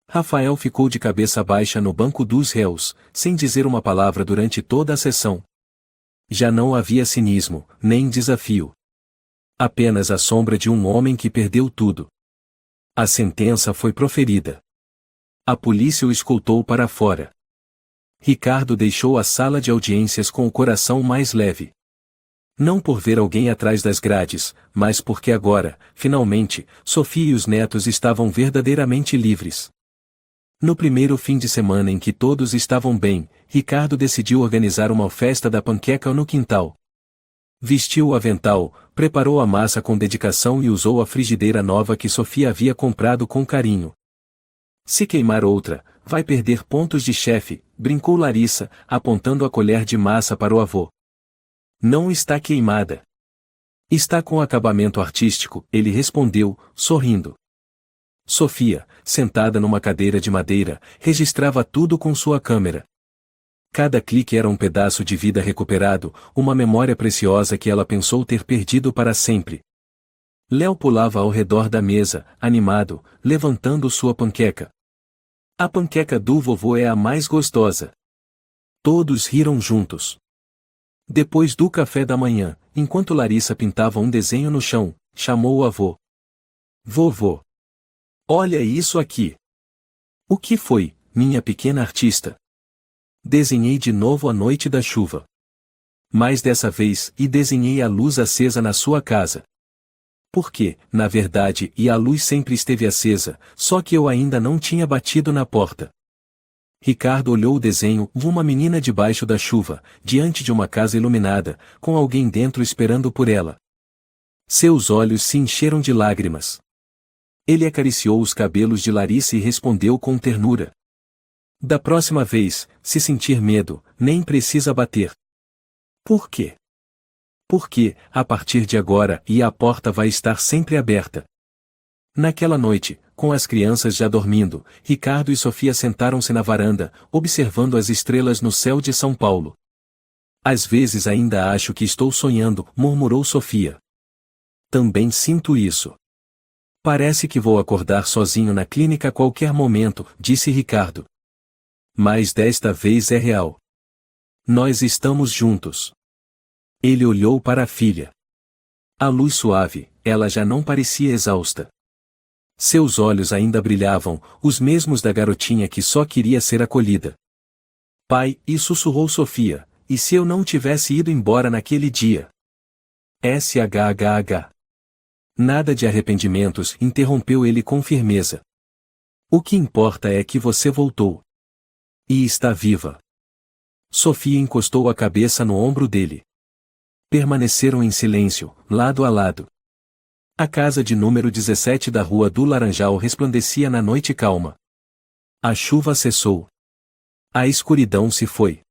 Rafael ficou de cabeça baixa no banco dos réus, sem dizer uma palavra durante toda a sessão. Já não havia cinismo, nem desafio. Apenas a sombra de um homem que perdeu tudo. A sentença foi proferida. A polícia o escoltou para fora. Ricardo deixou a sala de audiências com o coração mais leve. Não por ver alguém atrás das grades, mas porque agora, finalmente, Sofia e os netos estavam verdadeiramente livres. No primeiro fim de semana em que todos estavam bem, Ricardo decidiu organizar uma festa da panqueca no quintal. Vestiu o avental, preparou a massa com dedicação e usou a frigideira nova que Sofia havia comprado com carinho. Se queimar outra, vai perder pontos de chefe, brincou Larissa, apontando a colher de massa para o avô. Não está queimada. Está com acabamento artístico, ele respondeu, sorrindo. Sofia, sentada numa cadeira de madeira, registrava tudo com sua câmera. Cada clique era um pedaço de vida recuperado, uma memória preciosa que ela pensou ter perdido para sempre. Léo pulava ao redor da mesa, animado, levantando sua panqueca. A panqueca do vovô é a mais gostosa. Todos riram juntos. Depois do café da manhã, enquanto Larissa pintava um desenho no chão, chamou o avô. Vovô! Olha isso aqui! O que foi, minha pequena artista? Desenhei de novo a noite da chuva. Mas dessa vez, desenhei a luz acesa na sua casa. Porque, na verdade, a luz sempre esteve acesa, só que eu ainda não tinha batido na porta. Ricardo olhou o desenho, uma menina debaixo da chuva, diante de uma casa iluminada, com alguém dentro esperando por ela. Seus olhos se encheram de lágrimas. Ele acariciou os cabelos de Larissa e respondeu com ternura. Da próxima vez, se sentir medo, nem precisa bater. Por quê? Porque, a partir de agora, a porta vai estar sempre aberta. Naquela noite, com as crianças já dormindo, Ricardo e Sofia sentaram-se na varanda, observando as estrelas no céu de São Paulo. Às vezes ainda acho que estou sonhando, murmurou Sofia. Também sinto isso. Parece que vou acordar sozinho na clínica a qualquer momento, disse Ricardo. Mas desta vez é real. Nós estamos juntos. Ele olhou para a filha. A luz suave, ela já não parecia exausta. Seus olhos ainda brilhavam, os mesmos da garotinha que só queria ser acolhida. Pai, sussurrou Sofia, e se eu não tivesse ido embora naquele dia? SHHH. Nada de arrependimentos, interrompeu ele com firmeza. O que importa é que você voltou. E está viva. Sofia encostou a cabeça no ombro dele. Permaneceram em silêncio, lado a lado. A casa de número 17 da Rua do Laranjal resplandecia na noite calma. A chuva cessou. A escuridão se foi.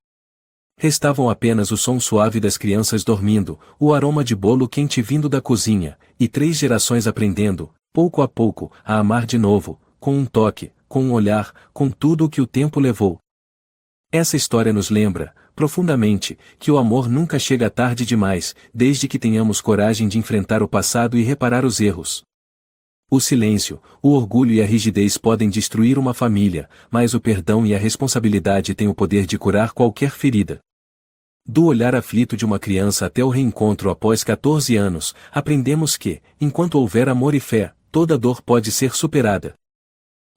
Restavam apenas o som suave das crianças dormindo, o aroma de bolo quente vindo da cozinha, e 3 gerações aprendendo, pouco a pouco, a amar de novo, com um toque, com um olhar, com tudo o que o tempo levou. Essa história nos lembra, profundamente, que o amor nunca chega tarde demais, desde que tenhamos coragem de enfrentar o passado e reparar os erros. O silêncio, o orgulho e a rigidez podem destruir uma família, mas o perdão e a responsabilidade têm o poder de curar qualquer ferida. Do olhar aflito de uma criança até o reencontro após 14 anos, aprendemos que, enquanto houver amor e fé, toda dor pode ser superada.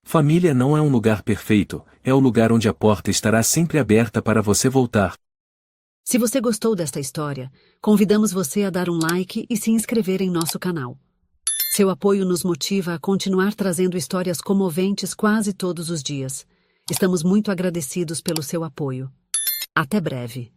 Família não é um lugar perfeito, é o lugar onde a porta estará sempre aberta para você voltar. Se você gostou desta história, convidamos você a dar um like e se inscrever em nosso canal. Seu apoio nos motiva a continuar trazendo histórias comoventes quase todos os dias. Estamos muito agradecidos pelo seu apoio. Até breve.